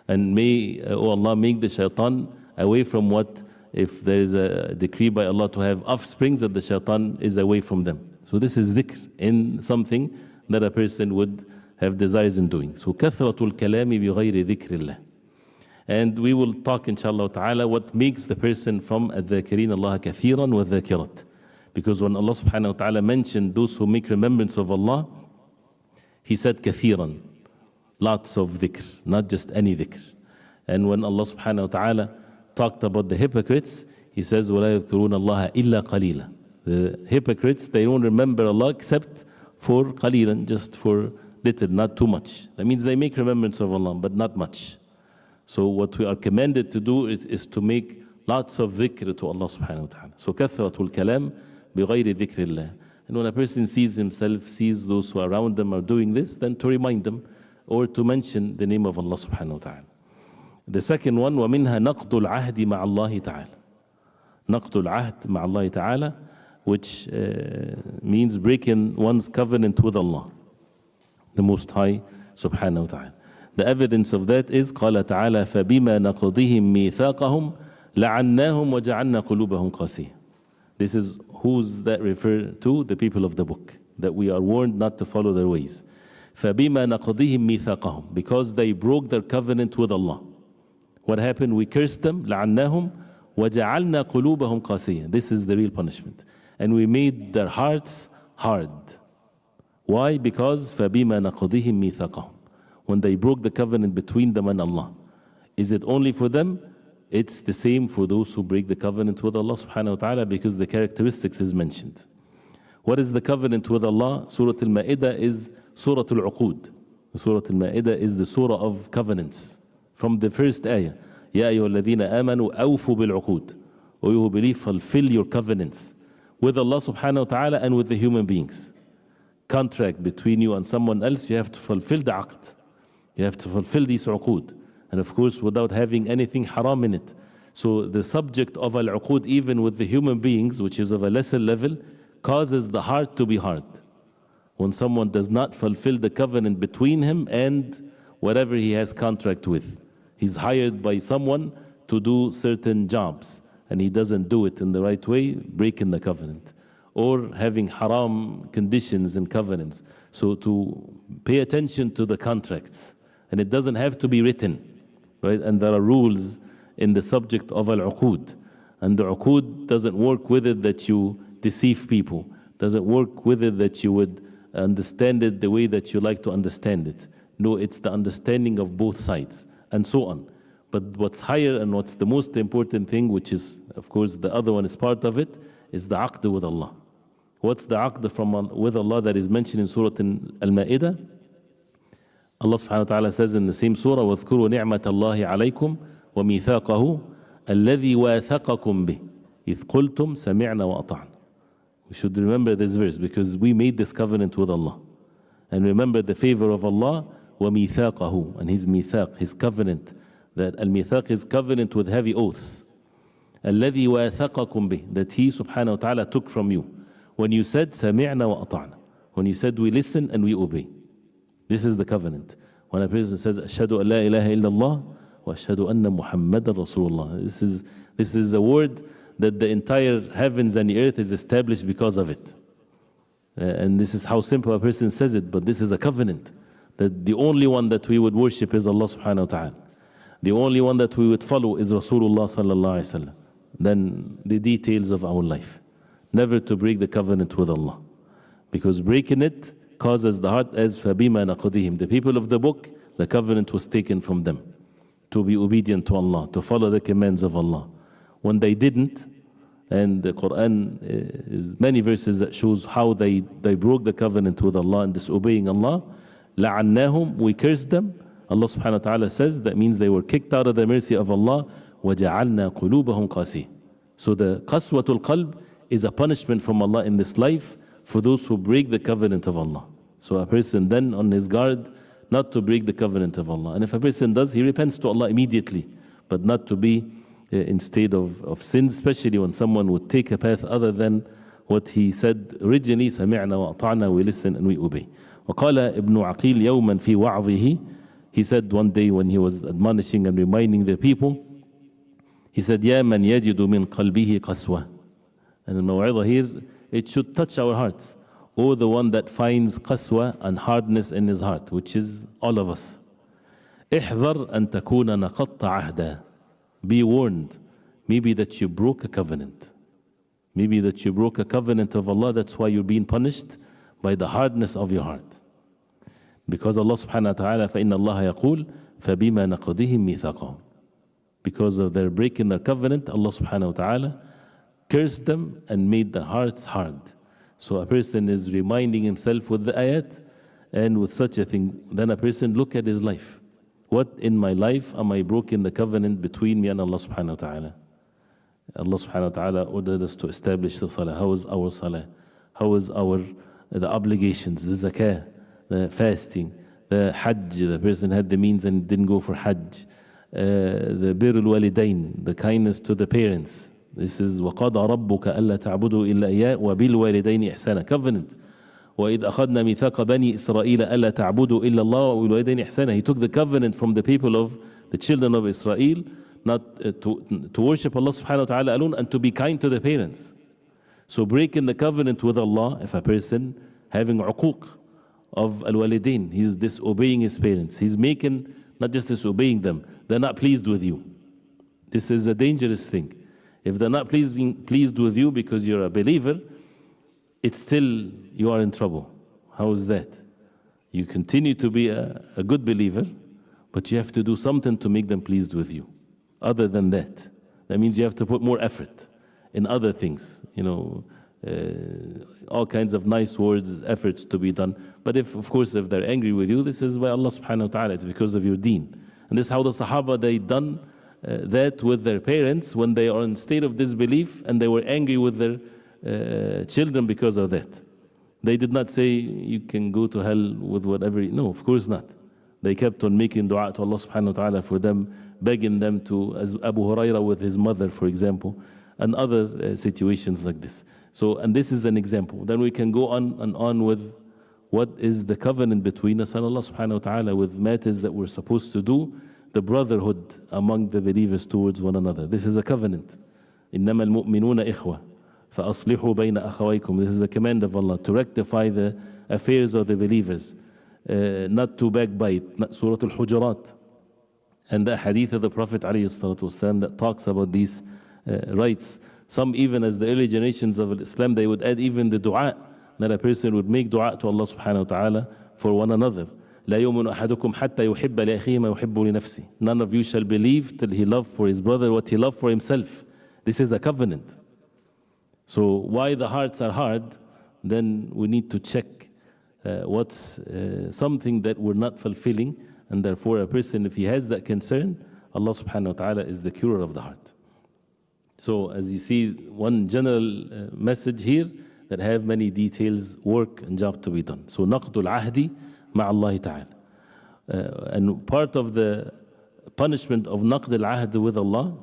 And may, oh Allah, make the shaitan away from what, if there is a decree by Allah to have offsprings, that the shaitan is away from them. So this is dhikr in something that a person would have desires in doing. So كثرة الكلام بغير ذكر الله. And we will talk inshallah ta'ala what makes the person from الذاكرين الله كثيرا والذاكرات. Because when Allah subhanahu wa ta'ala mentioned those who make remembrance of Allah, He said كثيرا, lots of dhikr, not just any dhikr. And when Allah subhanahu wa ta'ala talked about the hypocrites, He says ولا يذكرون الله إلا قليلا. The hypocrites, they don't remember Allah except for qalilan, just for little, not too much. That means they make remembrance of Allah, but not much. So what we are commanded to do is to make lots of dhikr to Allah subhanahu wa ta'ala. So kathratul kalam bighayri dhikrillah. And when a person sees himself, sees those who are around them are doing this, then to remind them or to mention the name of Allah subhanahu wa ta'ala. The second one, وَمِنْهَا نَقْضُ الْعَهْدِ مَعَ اللَّهِ تَعَالَى. نَقْضُ الْعَهْدِ مَعَ اللَّهِ تَعَالَى, which means breaking one's covenant with Allah, the Most High subhanahu wa ta'ala. The evidence of that is قال تعالى فَبِمَا نَقْضِهِمْ مِيثَاقَهُمْ لَعَنَّاهُمْ وَجَعَلْنَا قُلُوبَهُمْ قَاسِيَةً. This is who's that refer to? The people of the book, that we are warned not to follow their ways. فَبِمَا نَقْضِهِمْ مِيثَاقَهُمْ, because they broke their covenant with Allah. What happened? We cursed them, لَعَنَّاهُمْ وَجَعَلْنَا قُلُوبَهُمْ قَاسِيَةً. This is the real punishment. And we made their hearts hard. Why? Because فَبِمَا نَقْضِهِمْ مِيثَاقَهُمْ. When they broke the covenant between them and Allah. Is it only for them? It's the same for those who break the covenant with Allah subhanahu wa ta'ala, because the characteristics is mentioned. What is the covenant with Allah? Surah Al-Ma'idah is Surah Al-Uqud. Surah Al-Ma'idah is the surah of covenants. From the first ayah, يَا أَيُّهَا الَّذِينَ آمَنُوا أَوْفُوا بِالْعُقُودِ. O you who believe, fulfill your covenants with Allah subhanahu wa ta'ala and with the human beings. Contract between you and someone else, you have to fulfill the aqd. You have to fulfill these uqud. And of course, without having anything haram in it. So the subject of al-uqud, even with the human beings, which is of a lesser level, causes the heart to be hard. When someone does not fulfill the covenant between him and whatever he has contract with. He's hired by someone to do certain jobs, and he doesn't do it in the right way, breaking the covenant. Or having haram conditions and covenants. So to pay attention to the contracts. And it doesn't have to be written, right? And there are rules in the subject of al-uqud. And the uqud doesn't work with it that you deceive people. Doesn't work with it that you would understand it the way that you like to understand it. No, it's the understanding of both sides, and so on. But what's higher and what's the most important thing, which is, of course, the other one is part of it, is the aqd with Allah. What's the aqd with Allah that is mentioned in Surah Al-Ma'idah? Allah subhanahu wa ta'ala says in the same surah, وَاذْكُرُوا نِعْمَةَ اللَّهِ عَلَيْكُمْ وَمِيثَاقَهُ الَّذِي وَاثَقَكُمْ بِهِ إِذْ قُلْتُمْ سَمِعْنَا وَأَطَعْنَا. We should remember this verse because we made this covenant with Allah. And remember the favor of Allah, وَمِيثَاقَهُ, and His mithaq, His covenant. That al-mithaq is covenant with heavy oaths. الَّذِي وَاثَقَكُمْ بِهِ, that He subhanahu wa ta'ala took from you. When you said سَمِعْنَا وَأَطَعْنَا, when you said we listen and we obey. This is the covenant. When a person says, أشهد أن لا إله إلا الله وأشهد أن محمدا رسول الله. This is a word that the entire heavens and the earth is established because of it. And this is how simple a person says it, but this is a covenant that the only one that we would worship is Allah subhanahu wa ta'ala. The only one that we would follow is Rasulullah sallallahu alayhi wa sallam. Then the details of our life. Never to break the covenant with Allah. Because breaking it causes the heart, as فَبِمَا نَقَضِهِمْ. The people of the book, the covenant was taken from them. To be obedient to Allah, to follow the commands of Allah. When they didn't, and the Quran is many verses that shows how they broke the covenant with Allah and disobeying Allah. لَعَنَّاهُمْ, we cursed them. Allah subhanahu wa ta'ala says that means they were kicked out of the mercy of Allah. وَجَعَلْنَا قُلُوبَهُمْ قَاسِيَةً. So the qaswatul qalb is a punishment from Allah in this life for those who break the covenant of Allah. So a person then on his guard not to break the covenant of Allah. And if a person does, he repents to Allah immediately, but not to be in state of sin, especially when someone would take a path other than what he said originally. سمعنا وأطعنا, we listen and we obey. وقال ابن عقيل يوما في وعظه, he said one day when he was admonishing and reminding the people, he said, يا من يجد من قلبه قسوة. And in maw'idah here, it should touch our hearts. O the one that finds qaswa and hardness in his heart, which is all of us. احذر أن تكون نقضت عهدا. Be warned, maybe that you broke a covenant. Maybe that you broke a covenant of Allah, that's why you're being punished by the hardness of your heart. Because Allah subhanahu wa ta'ala, فَإِنَّ اللَّهَ يَقُولُ فَبِمَا نَقَضِهِمْ مِيثَاقَهُمْ. Because of their breaking their covenant, Allah subhanahu wa ta'ala cursed them and made their hearts hard. So a person is reminding himself with the ayat, and with such a thing, then a person look at his life. What in my life am I broken the covenant between me and Allah subhanahu wa ta'ala? Allah subhanahu wa ta'ala ordered us to establish the salah. How is our salah? How is the obligations, the zakah, the fasting, the hajj, the person had the means and didn't go for hajj, the birrul walidain, the kindness to the parents. This is وَقَضَى رَبُّكَ أَلَّا تَعْبُدُوا إِلَّا إِيَّاهُ وَبِالْوَالِدَيْنِ إِحْسَانًا. Covenant. وَإِذْ أَخَذْنَا مِيثَاقَ بَنِي إِسْرَائِيلَ أَلَّا تَعْبُدُوا إِلَّا اللَّهَ وَبِالْوَالِدَيْنِ إِحْسَانًا. He took the covenant from the people of the children of Israel, not to worship Allah subhanahu wa ta'ala alone and to be kind to the parents. So breaking the covenant with Allah, if a person having uquq of al-walidain, he's disobeying his parents, he's making, not just disobeying them, they're not pleased with you. This is a dangerous thing. If they're not pleased with you because you're a believer, it's still, you are in trouble. How is that? You continue to be a good believer, but you have to do something to make them pleased with you. Other than that, that means you have to put more effort in other things, all kinds of nice words, efforts to be done. But of course, if they're angry with you, this is by Allah subhanahu wa ta'ala, it's because of your deen. And this is how the Sahaba, they done that with their parents when they are in state of disbelief and they were angry with their children because of that. They did not say, you can go to hell with whatever. No, of course not. They kept on making dua to Allah subhanahu wa ta'ala for them, begging them to, as Abu Huraira with his mother, for example, and other situations like this. So, and this is an example. Then we can go on and on with what is the covenant between us and Allah subhanahu wa ta'ala, with matters that we're supposed to do, the brotherhood among the believers towards one another. This is a covenant. إِنَّمَا الْمُؤْمِنُونَ إِخْوَةٌ فَأَصْلِحُوا بَيْنَ أَخَوَيْكُمْ. This is a command of Allah to rectify the affairs of the believers, not to backbite, not Surah Al-Hujurat. And the hadith of the Prophet ﷺ that talks about these rights. Some, even as the early generations of Islam, they would add even the dua, that a person would make dua to Allah subhanahu wa ta'ala for one another. لا يؤمن أحدكم حتى يحب لأخيه ما يحب لنفسه. None of you shall believe till he love for his brother what he loved for himself. This is a covenant. So why the hearts are hard, then we need to check what's something that we're not fulfilling, and therefore a person, if he has that concern, Allah subhanahu wa ta'ala is the curer of the heart. So as you see, one general message here that have many details, work and job to be done. So naqdul ahdi ma'allahi ta'ala. And part of the punishment of naqd al-ahd with Allah,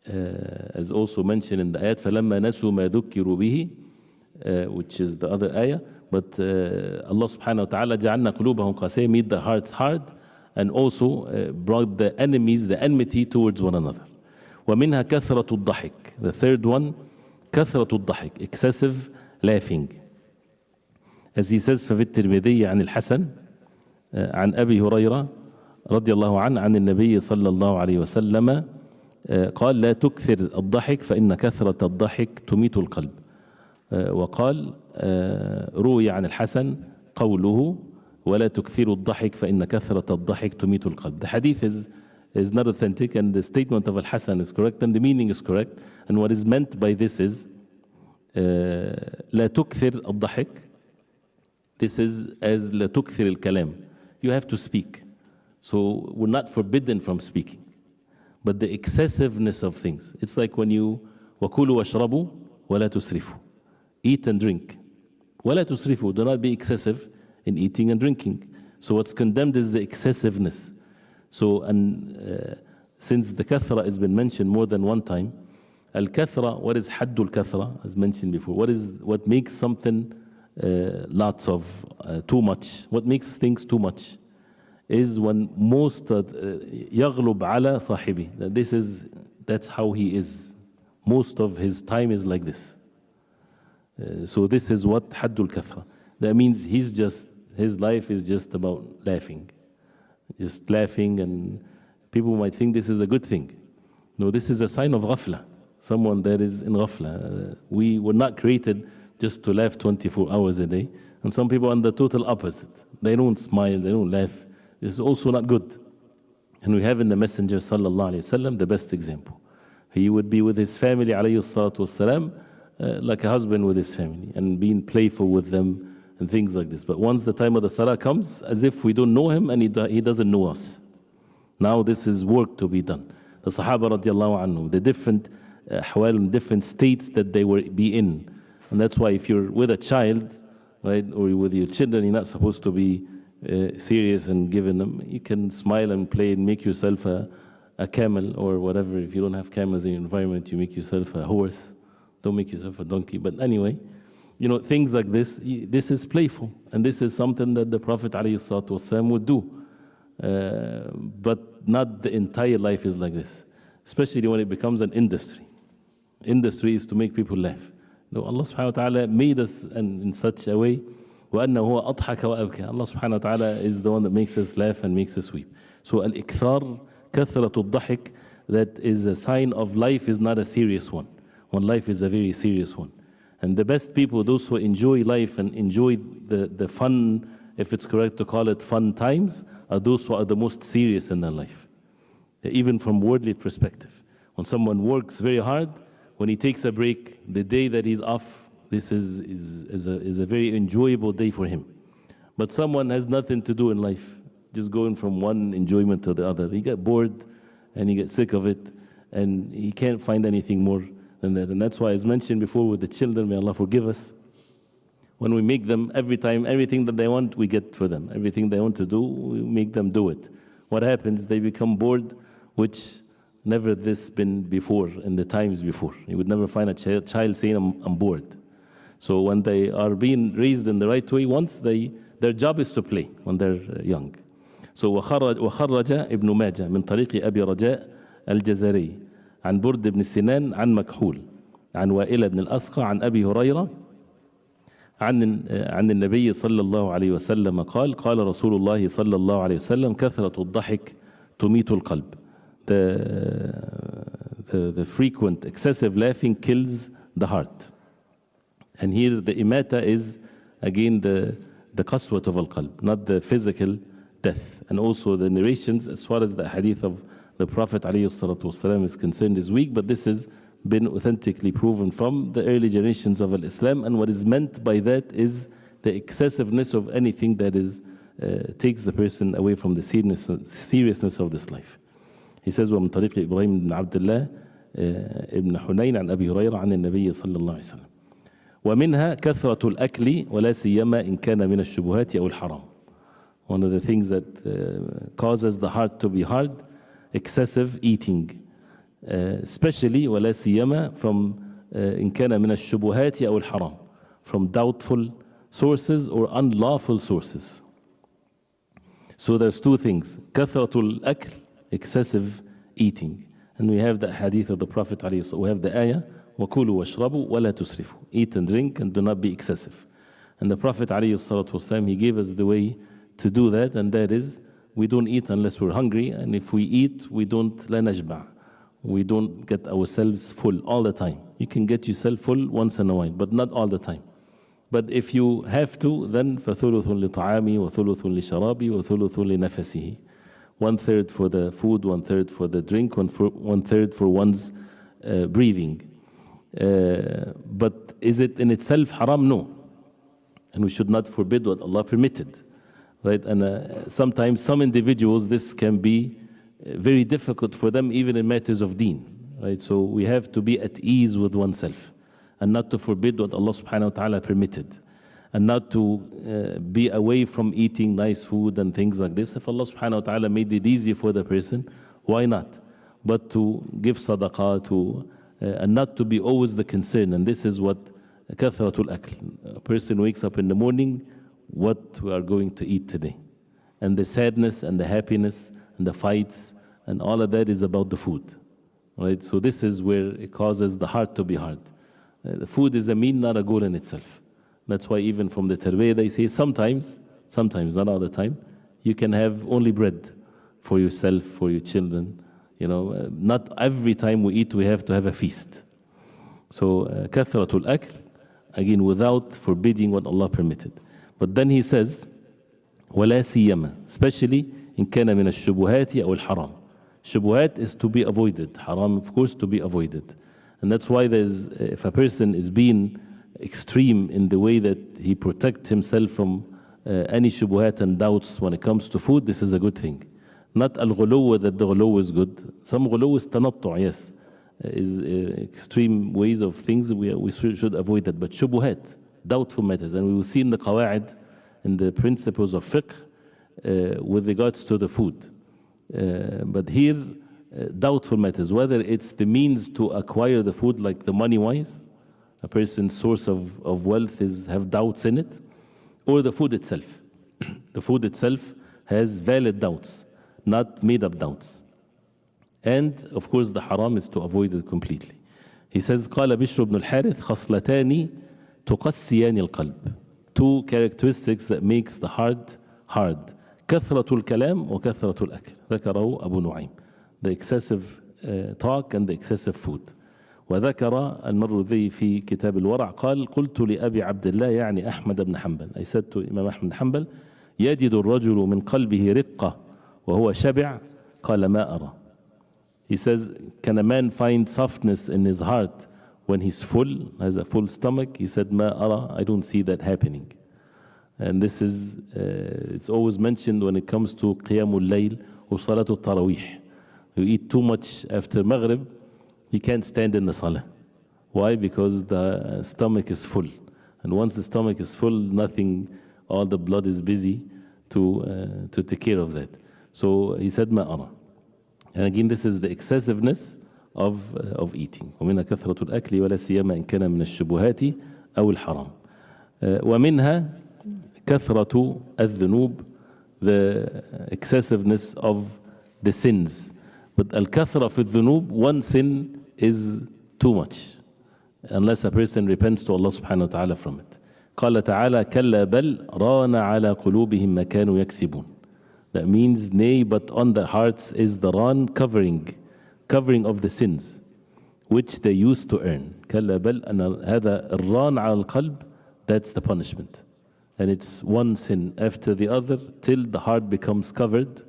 as also mentioned in the ayat, فَلَمَّا نَسُوا مَا ذُكِّرُوا بِهِ, which is the other ayah, but Allah subhanahu wa ta'ala جَعَلْنَا قُلُوبَهُمْ قَاسِيَةً, made the hearts hard, and also brought the enmity towards one another. ومنها كثرة الضحك. The third one, كثرة الضحك, excessive laughing. As he says في الترمذي عن الحسن عن أبي هريرة رضي الله عنه عن النبي صلى الله عليه وسلم قال لا تكثر الضحك فإن كثرة الضحك تميت القلب. وقال روي عن الحسن قوله ولا تكثر الضحك فإن كثرة الضحك تميت القلب. The hadith is not authentic, and the statement of Al-Hasan is correct, and the meaning is correct. And what is meant by this is لا تكثر الضحك. This is as لا تكثر الكلام. You have to speak. So we're not forbidden from speaking. But the excessiveness of things. It's like when you وَكُلُوا وَاشْرَبُوا وَلَا تُسْرِفُوا. Eat and drink. وَلَا تُسْرِفُوا. Do not be excessive in eating and drinking. So what's condemned is the excessiveness. So, and since the kathra has been mentioned more than one time, al-kathra, what is haddul kathra, as mentioned before? What makes something lots of, too much? What makes things too much? Is when most يغلب على صاحبه. That's how he is. Most of his time is like this. So this is what haddul kathra. That means his life is just about laughing. Just laughing, and people might think this is a good thing. No, this is a sign of ghafla. Someone that is in ghafla. We were not created just to laugh 24 hours a day. And some people are the total opposite. They don't smile, they don't laugh. This is also not good. And we have in the Messenger sallallahu alayhi wasallam the best example. He would be with his family alayhi salatu wasalam, like a husband with his family, and being playful with them and things like this. But once the time of the salah comes, as if we don't know him and he doesn't know us. Now this is work to be done. The Sahaba radiallahu anhum, the different ahwal and different states that they will be in. And that's why if you're with a child, right, or with your children, you're not supposed to be serious and giving them. You can smile and play and make yourself a camel or whatever. If you don't have camels in your environment, you make yourself a horse. Don't make yourself a donkey. But anyway, you know, things like this, this is playful. And this is something that the Prophet ﷺ would do. But not the entire life is like this. Especially when it becomes an industry. Industry is to make people laugh. No, Allah subhanahu wa ta'ala made us in such a way. وَأَنَّهُ هُوَ أَضْحَكَ وَأَبْكَى. Allah subhanahu wa ta'ala is the one that makes us laugh and makes us weep. So al-ikthar, kathratul dhahik, that is a sign of life is not a serious one. When life is a very serious one. And the best people, those who enjoy life and enjoy the fun, if it's correct to call it fun times, are those who are the most serious in their life. Even from worldly perspective. When someone works very hard, when he takes a break, the day that he's off, this is a very enjoyable day for him. But someone has nothing to do in life, just going from one enjoyment to the other. He gets bored and he gets sick of it, and he can't find anything more than that. And that's why, as mentioned before with the children, may Allah forgive us, when we make them every time, everything that they want, we get for them. Everything they want to do, we make them do it. What happens? They become bored, which never this been before, in the times before. You would never find a child saying, I'm bored. So when they are being raised in the right way, their job is to play when they're young. So وخرج ابن ماجه من طريق أبي رجاء الجزري عن برد بن سنان عن مكحول عن وائل بن الأسقع عن أبي هريرة عن النبي صلى الله عليه وسلم قال رسول الله صلى الله عليه وسلم كثرة الضحك تميت القلب. The frequent excessive laughing kills the heart. And here the imata is again the qaswat of al-qalb, not the physical death. And also the narrations as far as the hadith of the Prophet ﷺ is concerned is weak, but this has been authentically proven from the early generations of Islam. And what is meant by that is the excessiveness of anything that takes the person away from the seriousness of this life. He says, ومن طريق إبراهيم بن عبد الله ابن حنين عن أبي هريرة عن النبي صلى الله عليه وسلم. ومنها كثرة الأكل ولا سيما إن كان من الشبهات أو الحرام. One of the things that causes the heart to be hard, excessive eating, especially ولا سيما from إن كان من الشبهات أو الحرام, from doubtful sources or unlawful sources. So there's two things. كثرة الأكل, excessive eating. And we have the hadith of the Prophet ﷺ. We have the ayah, وَكُلُوا وَاشْرَبُوا وَلَا تُسْرِفُوا. Eat and drink and do not be excessive. And the Prophet ﷺ, he gave us the way to do that, and that is, we don't eat unless we're hungry, and if we eat, we don't لا نشبع. We don't get ourselves full all the time. You can get yourself full once in a while, but not all the time. But if you have to, then فَثُلُثٌ لِطَعَامِي وَثُلُثٌ لِشَرَابِي وَثُلُثٌ لِنَفَسِهِ. 1/3 for the food, 1/3 for the drink, 1/3 for one's breathing. But is it in itself haram? No. And we should not forbid what Allah permitted. Right? And sometimes some individuals, this can be very difficult for them even in matters of deen. Right? So we have to be at ease with oneself and not to forbid what Allah subhanahu wa ta'ala permitted, and not to be away from eating nice food and things like this. If Allah subhanahu wa ta'ala made it easy for the person, why not? But to give sadaqah, and not to be always the concern. And this is what kathratul akl. A person wakes up in the morning, what we are going to eat today. And the sadness and the happiness and the fights and all of that is about the food. Right? So this is where it causes the heart to be hard. The food is a mean, not a goal in itself. That's why even from the tarbiyah they say sometimes, not all the time, you can have only bread for yourself, for your children. You know, not every time we eat we have to have a feast. So kathratul akl, again without forbidding what Allah permitted. But then he says, ولا سيما, especially in كان من الشبهات أو الحرام. Shubuhat is to be avoided. Haram, of course, to be avoided. And that's why if a person is being extreme in the way that he protects himself from any shubuhat and doubts when it comes to food, this is a good thing. Not al-ghuluw, that the ghuluw is good. Some ghuluw is tanattu', yes, is extreme ways of things we should avoid that. But shubuhat, doubtful matters, and we will see in the qawa'id, in the principles of fiqh, with regards to the food. But here, doubtful matters, whether it's the means to acquire the food, like the money-wise, a person's source of wealth have doubts in it, or the food itself. The food itself has valid doubts, not made-up doubts. And, of course, the haram is to avoid it completely. He says, قال بشر بن الحارث خصلتان تقسيان القلب. Two characteristics that makes the heart hard. كثرة الكلام وكثرة الأكل. ذكره أبو نعيم. The excessive talk and the excessive food. وذكر المروذي في كتاب الورع قال قلت لأبي عبد الله يعني أحمد بن حنبل. I said to Imam Ahmad بن حنبل يجد الرجل من قلبه رقة وهو شبع قال ما أرى. He says, can a man find softness in his heart when he's full, has a full stomach? He said, ما أرى, I don't see that happening. And this is, it's always mentioned when it comes to qiyamul layl or salatul tarawih. You eat too much after Maghrib, you can't stand in the salah. Why? Because the stomach is full. And once the stomach is full, nothing, all the blood is busy to take care of that. So he said, ما أرى. And again, this is the excessiveness of eating. ومنها كثرة الأكل ولا سيما إن كان من الشبهات أو الحرام. ومنها كثرة الذنوب, the excessiveness of the sins. But al-kathra fi dhunub, one sin is too much, unless a person repents to Allah subhanahu wa ta'ala from it. قال تعالى كلا بل ران على قلوبهم ما كانوا يكسبون. That means, nay, but on their hearts is the ran, covering of the sins, which they used to earn. كلا بل أن هذا الران على القلب, that's the punishment. And it's one sin after the other till the heart becomes covered.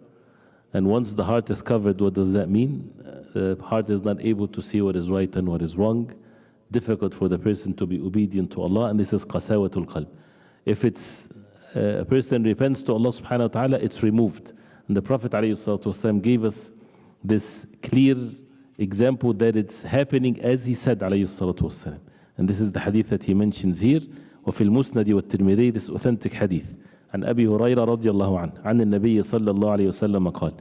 And once the heart is covered, what does that mean? The heart is not able to see what is right and what is wrong. Difficult for the person to be obedient to Allah, and this is qasawatul qalb. If it's a person repents to Allah subhanahu wa ta'ala, it's removed. And the Prophet ﷺ gave us this clear example that it's happening as he said ﷺ. And this is the hadith that he mentions here. وفي المسند والترمذي, this authentic hadith. عن أبي هريرة رضي الله عنه عن النبي صلى الله عليه وسلم قال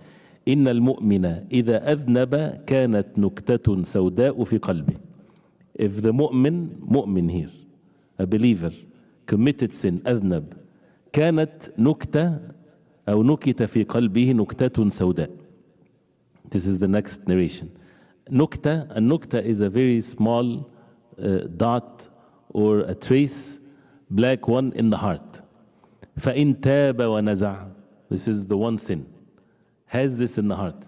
إن المؤمن إذا أذنب كانت نكتة سوداء في قلبه. If the mu'min here, a believer, committed sin, أذنب, كانت نكتة, أو نكت في قلبه نكتة سوداء. This is the next narration. Nukta, a nukta is a very small dot or a trace, black one in the heart. فَإِن تَابَ وَنَزَعَ. This is the one sin. Has this in the heart.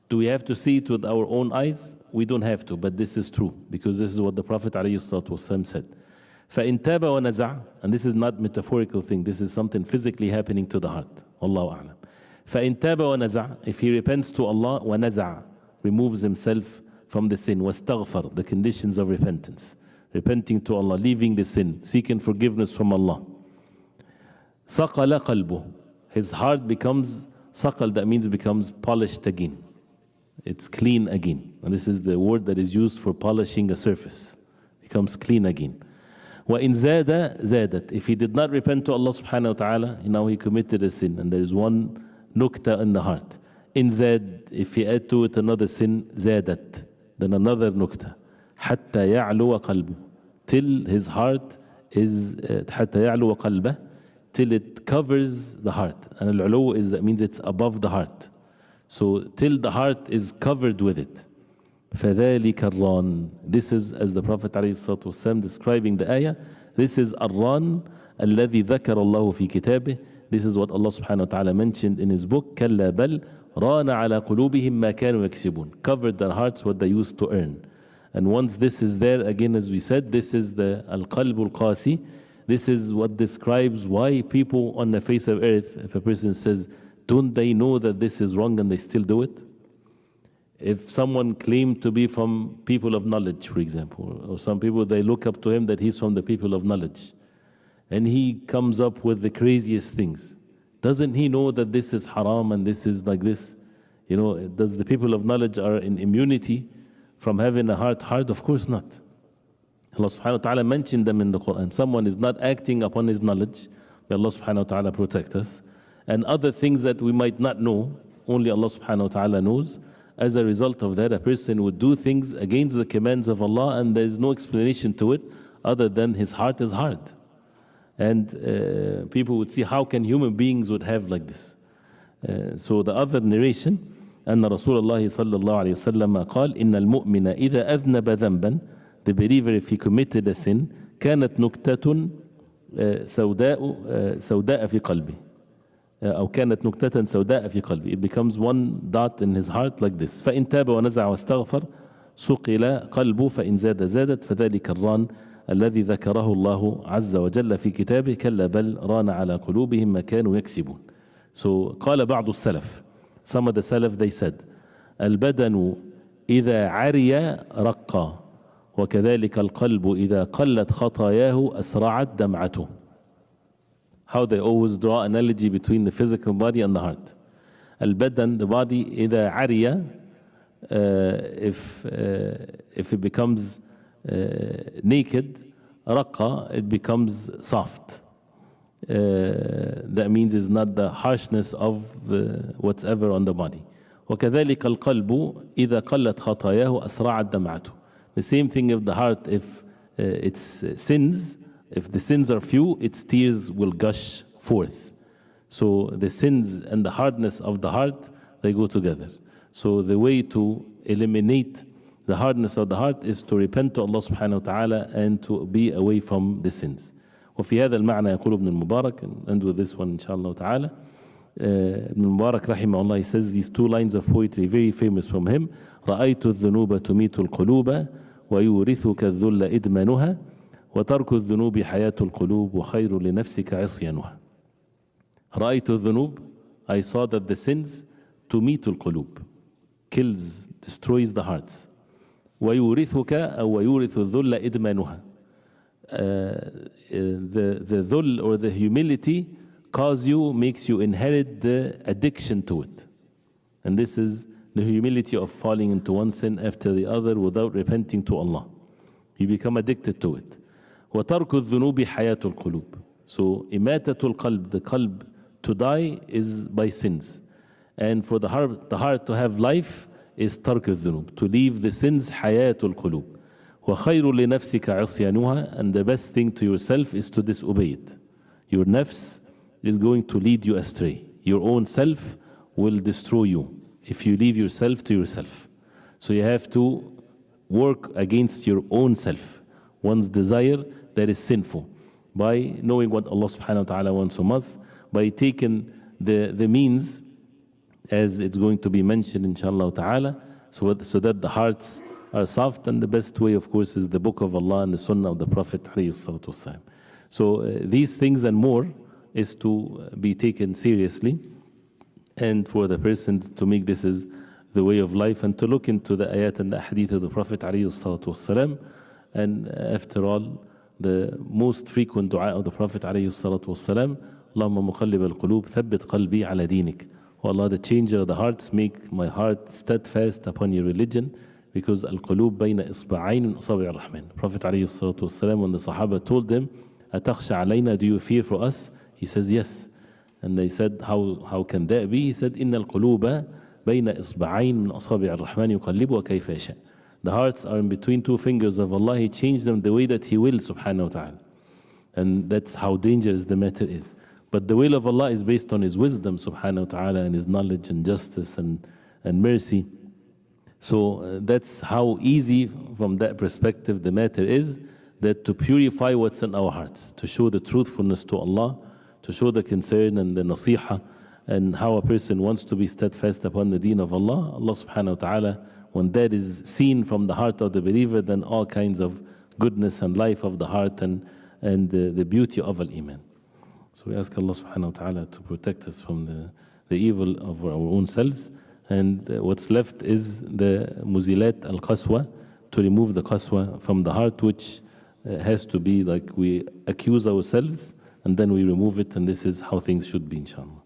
Do we have to see it with our own eyes? We don't have to, but this is true, because this is what the Prophet ﷺ said. فَإِن تَابَ وَنَزَعَ. And this is not metaphorical thing, this is something physically happening to the heart. Allahu A'lam. فَإِن تَابَ وَنَزَعَ. If he repents to Allah, وَنَزَعَ, removes himself from the sin, وَاسْتَغْفَرْ, the conditions of repentance. Repenting to Allah, leaving the sin, seeking forgiveness from Allah. صَقَلَ قَلْبُهُ. His heart becomes, saqal, that means becomes polished again. It's clean again. And this is the word that is used for polishing a surface. Becomes clean again. وَإِن زَادَ زَادَت. If he did not repent to Allah subhanahu wa ta'ala, now he committed a sin, and there is one nukta in the heart. In zad, if he add to it another sin, zadat, then another nukta. حتى يعلو قلبه. Till his heart is, حتى يعلو قلبه, till it covers the heart. And al-ulu is, that means it's above the heart. So till the heart is covered with it. فَذَلِكَ الرَّانِ. This is, as the Prophet ﷺ describing the ayah, this is الرَّانِ الَّذِي ذَكَرَ اللَّهُ فِي كِتَابِهِ. This is what Allah subhanahu wa ta'ala mentioned in his book. كَلَّا بَلْ رَانَ عَلَى قُلُوبِهِمْ مَا كَانُوا يَكْسِبُونَ. Covered their hearts what they used to earn. And once this is there, again as we said, this is the al-qalb al-qasi. This is what describes why people on the face of earth, if a person says, don't they know that this is wrong and they still do it? If someone claimed to be from people of knowledge, for example, or some people, they look up to him that he's from the people of knowledge, and he comes up with the craziest things, doesn't he know that this is haram and this is like this? You know, does the people of knowledge are in immunity from having a hard heart? Of course not. Allah subhanahu wa ta'ala mentioned them in the Quran. Someone is not acting upon his knowledge, may Allah subhanahu wa ta'ala protect us. And other things that we might not know, only Allah subhanahu wa ta'ala knows. As a result of that, a person would do things against the commands of Allah, and there is no explanation to it other than his heart is hard. And people would see, how can human beings would have like this? So the other narration, أن رسول الله صلى الله عليه وسلم قال إن المؤمن إذا أذنب ذنبا, the believer, if he committed a sin, كانت نكتة سوداء في قلبه, أو كانت نكتة سوداء في قلبه. It becomes one dot in his heart like this. فإن تاب ونزع واستغفر صقل قلبه فإن زاد زادت فذلك الران الذي ذكره الله عز وجل في كتابه كلا بل ران على قلوبهم ما كانوا يكسبون. So قال بعض السلف, some of the Salaf, they said, البدن إذا عري رقى وكذلك القلب إذا قلت خطاياه أسرعت دمعته. How they always draw analogy between the physical body and the heart. البدن, the body, إذا عري, if it becomes naked, رقى, it becomes soft. That means it's not the harshness of whatever on the body. وكذلك القلب إذا قلت خطاياه أسرعت دمعته. The same thing of the heart, if its sins, if the sins are few, its tears will gush forth. So the sins and the hardness of the heart, they go together. So the way to eliminate the hardness of the heart is to repent to Allah subhanahu wa ta'ala and to be away from the sins. وفي هذا المعنى يقول ابن المبارك, and end with this one inshallah ta'ala. Ibn Mubarak rahimahullah, he says these two lines of poetry, very famous from him. رأيت الذنوب تميت القلوب ويورثك الذل إدمانها وترك الذنوب حياة القلوب وخير لنفسك عصيانها. رأيت الذنوب, I saw that the sins تميت القلوب, kills, destroys the hearts. ويورثك أو ويورث الذل إدمانها. The dhul or the humility makes you inherit the addiction to it. And this is the humility of falling into one sin after the other without repenting to Allah. You become addicted to it. وَتَرْكُ الذُّنُوبِ حَيَاةُ الْقُلُوبِ. So إِمَاتَةُ الْقَلْبِ, the qalb to die is by sins. And for the heart to have life is تَرْكُ الذُّنُوب, to leave the sins, حَيَاةُ الْقُلُوبِ. وَخَيْرُ لِنَفْسِكَ عِصْيَانُهَا, and the best thing to yourself is to disobey it. Your nafs is going to lead you astray. your own self will destroy you if you leave yourself to yourself. So you have to work against your own self, one's desire that is sinful, by knowing what Allah subhanahu wa ta'ala wants from us, by taking the means as it's going to be mentioned inshallah ta'ala, so that the hearts are soft. And the best way, of course, is the book of Allah and the sunnah of the Prophet alayhi salatu wasalam. So these things and more is to be taken seriously, and for the person to make this is the way of life, and to look into the ayat and the hadith of the Prophet alayhi salatu wasalam. And after all, the most frequent dua of the Prophet alayhi salatu wasalam, Allahumma muqallib al-qulub thabbit qalbi ala dinik. O Allah, the changer of the hearts, make my heart steadfast upon your religion, because al-qulub bayna isba'ayn min asabi' ar-Rahman. Prophet alayhi salatu wasalam, when the Sahaba told them, Atakhsha alayna, do you fear for us? He says, yes. And they said, how can that be? He said, Inna al-quluba bayna isba'ayn min asabi' ar-Rahman yuqallibuha kayfa yasha. The hearts are in between two fingers of Allah. He changed them the way that He will, subhanahu wa ta'ala. And that's how dangerous the matter is. But the will of Allah is based on His wisdom, subhanahu wa ta'ala, and His knowledge and justice and mercy. So that's how easy from that perspective the matter is, that to purify what's in our hearts, to show the truthfulness to Allah, to show the concern and the nasiha, and how a person wants to be steadfast upon the deen of Allah. Allah subhanahu wa ta'ala, when that is seen from the heart of the believer, then all kinds of goodness and life of the heart and the beauty of al-Iman. So we ask Allah subhanahu wa ta'ala to protect us from the evil of our own selves. And what's left is the muzilat al-qaswa, to remove the qaswa from the heart, which has to be like we accuse ourselves and then we remove it, and this is how things should be, inshallah.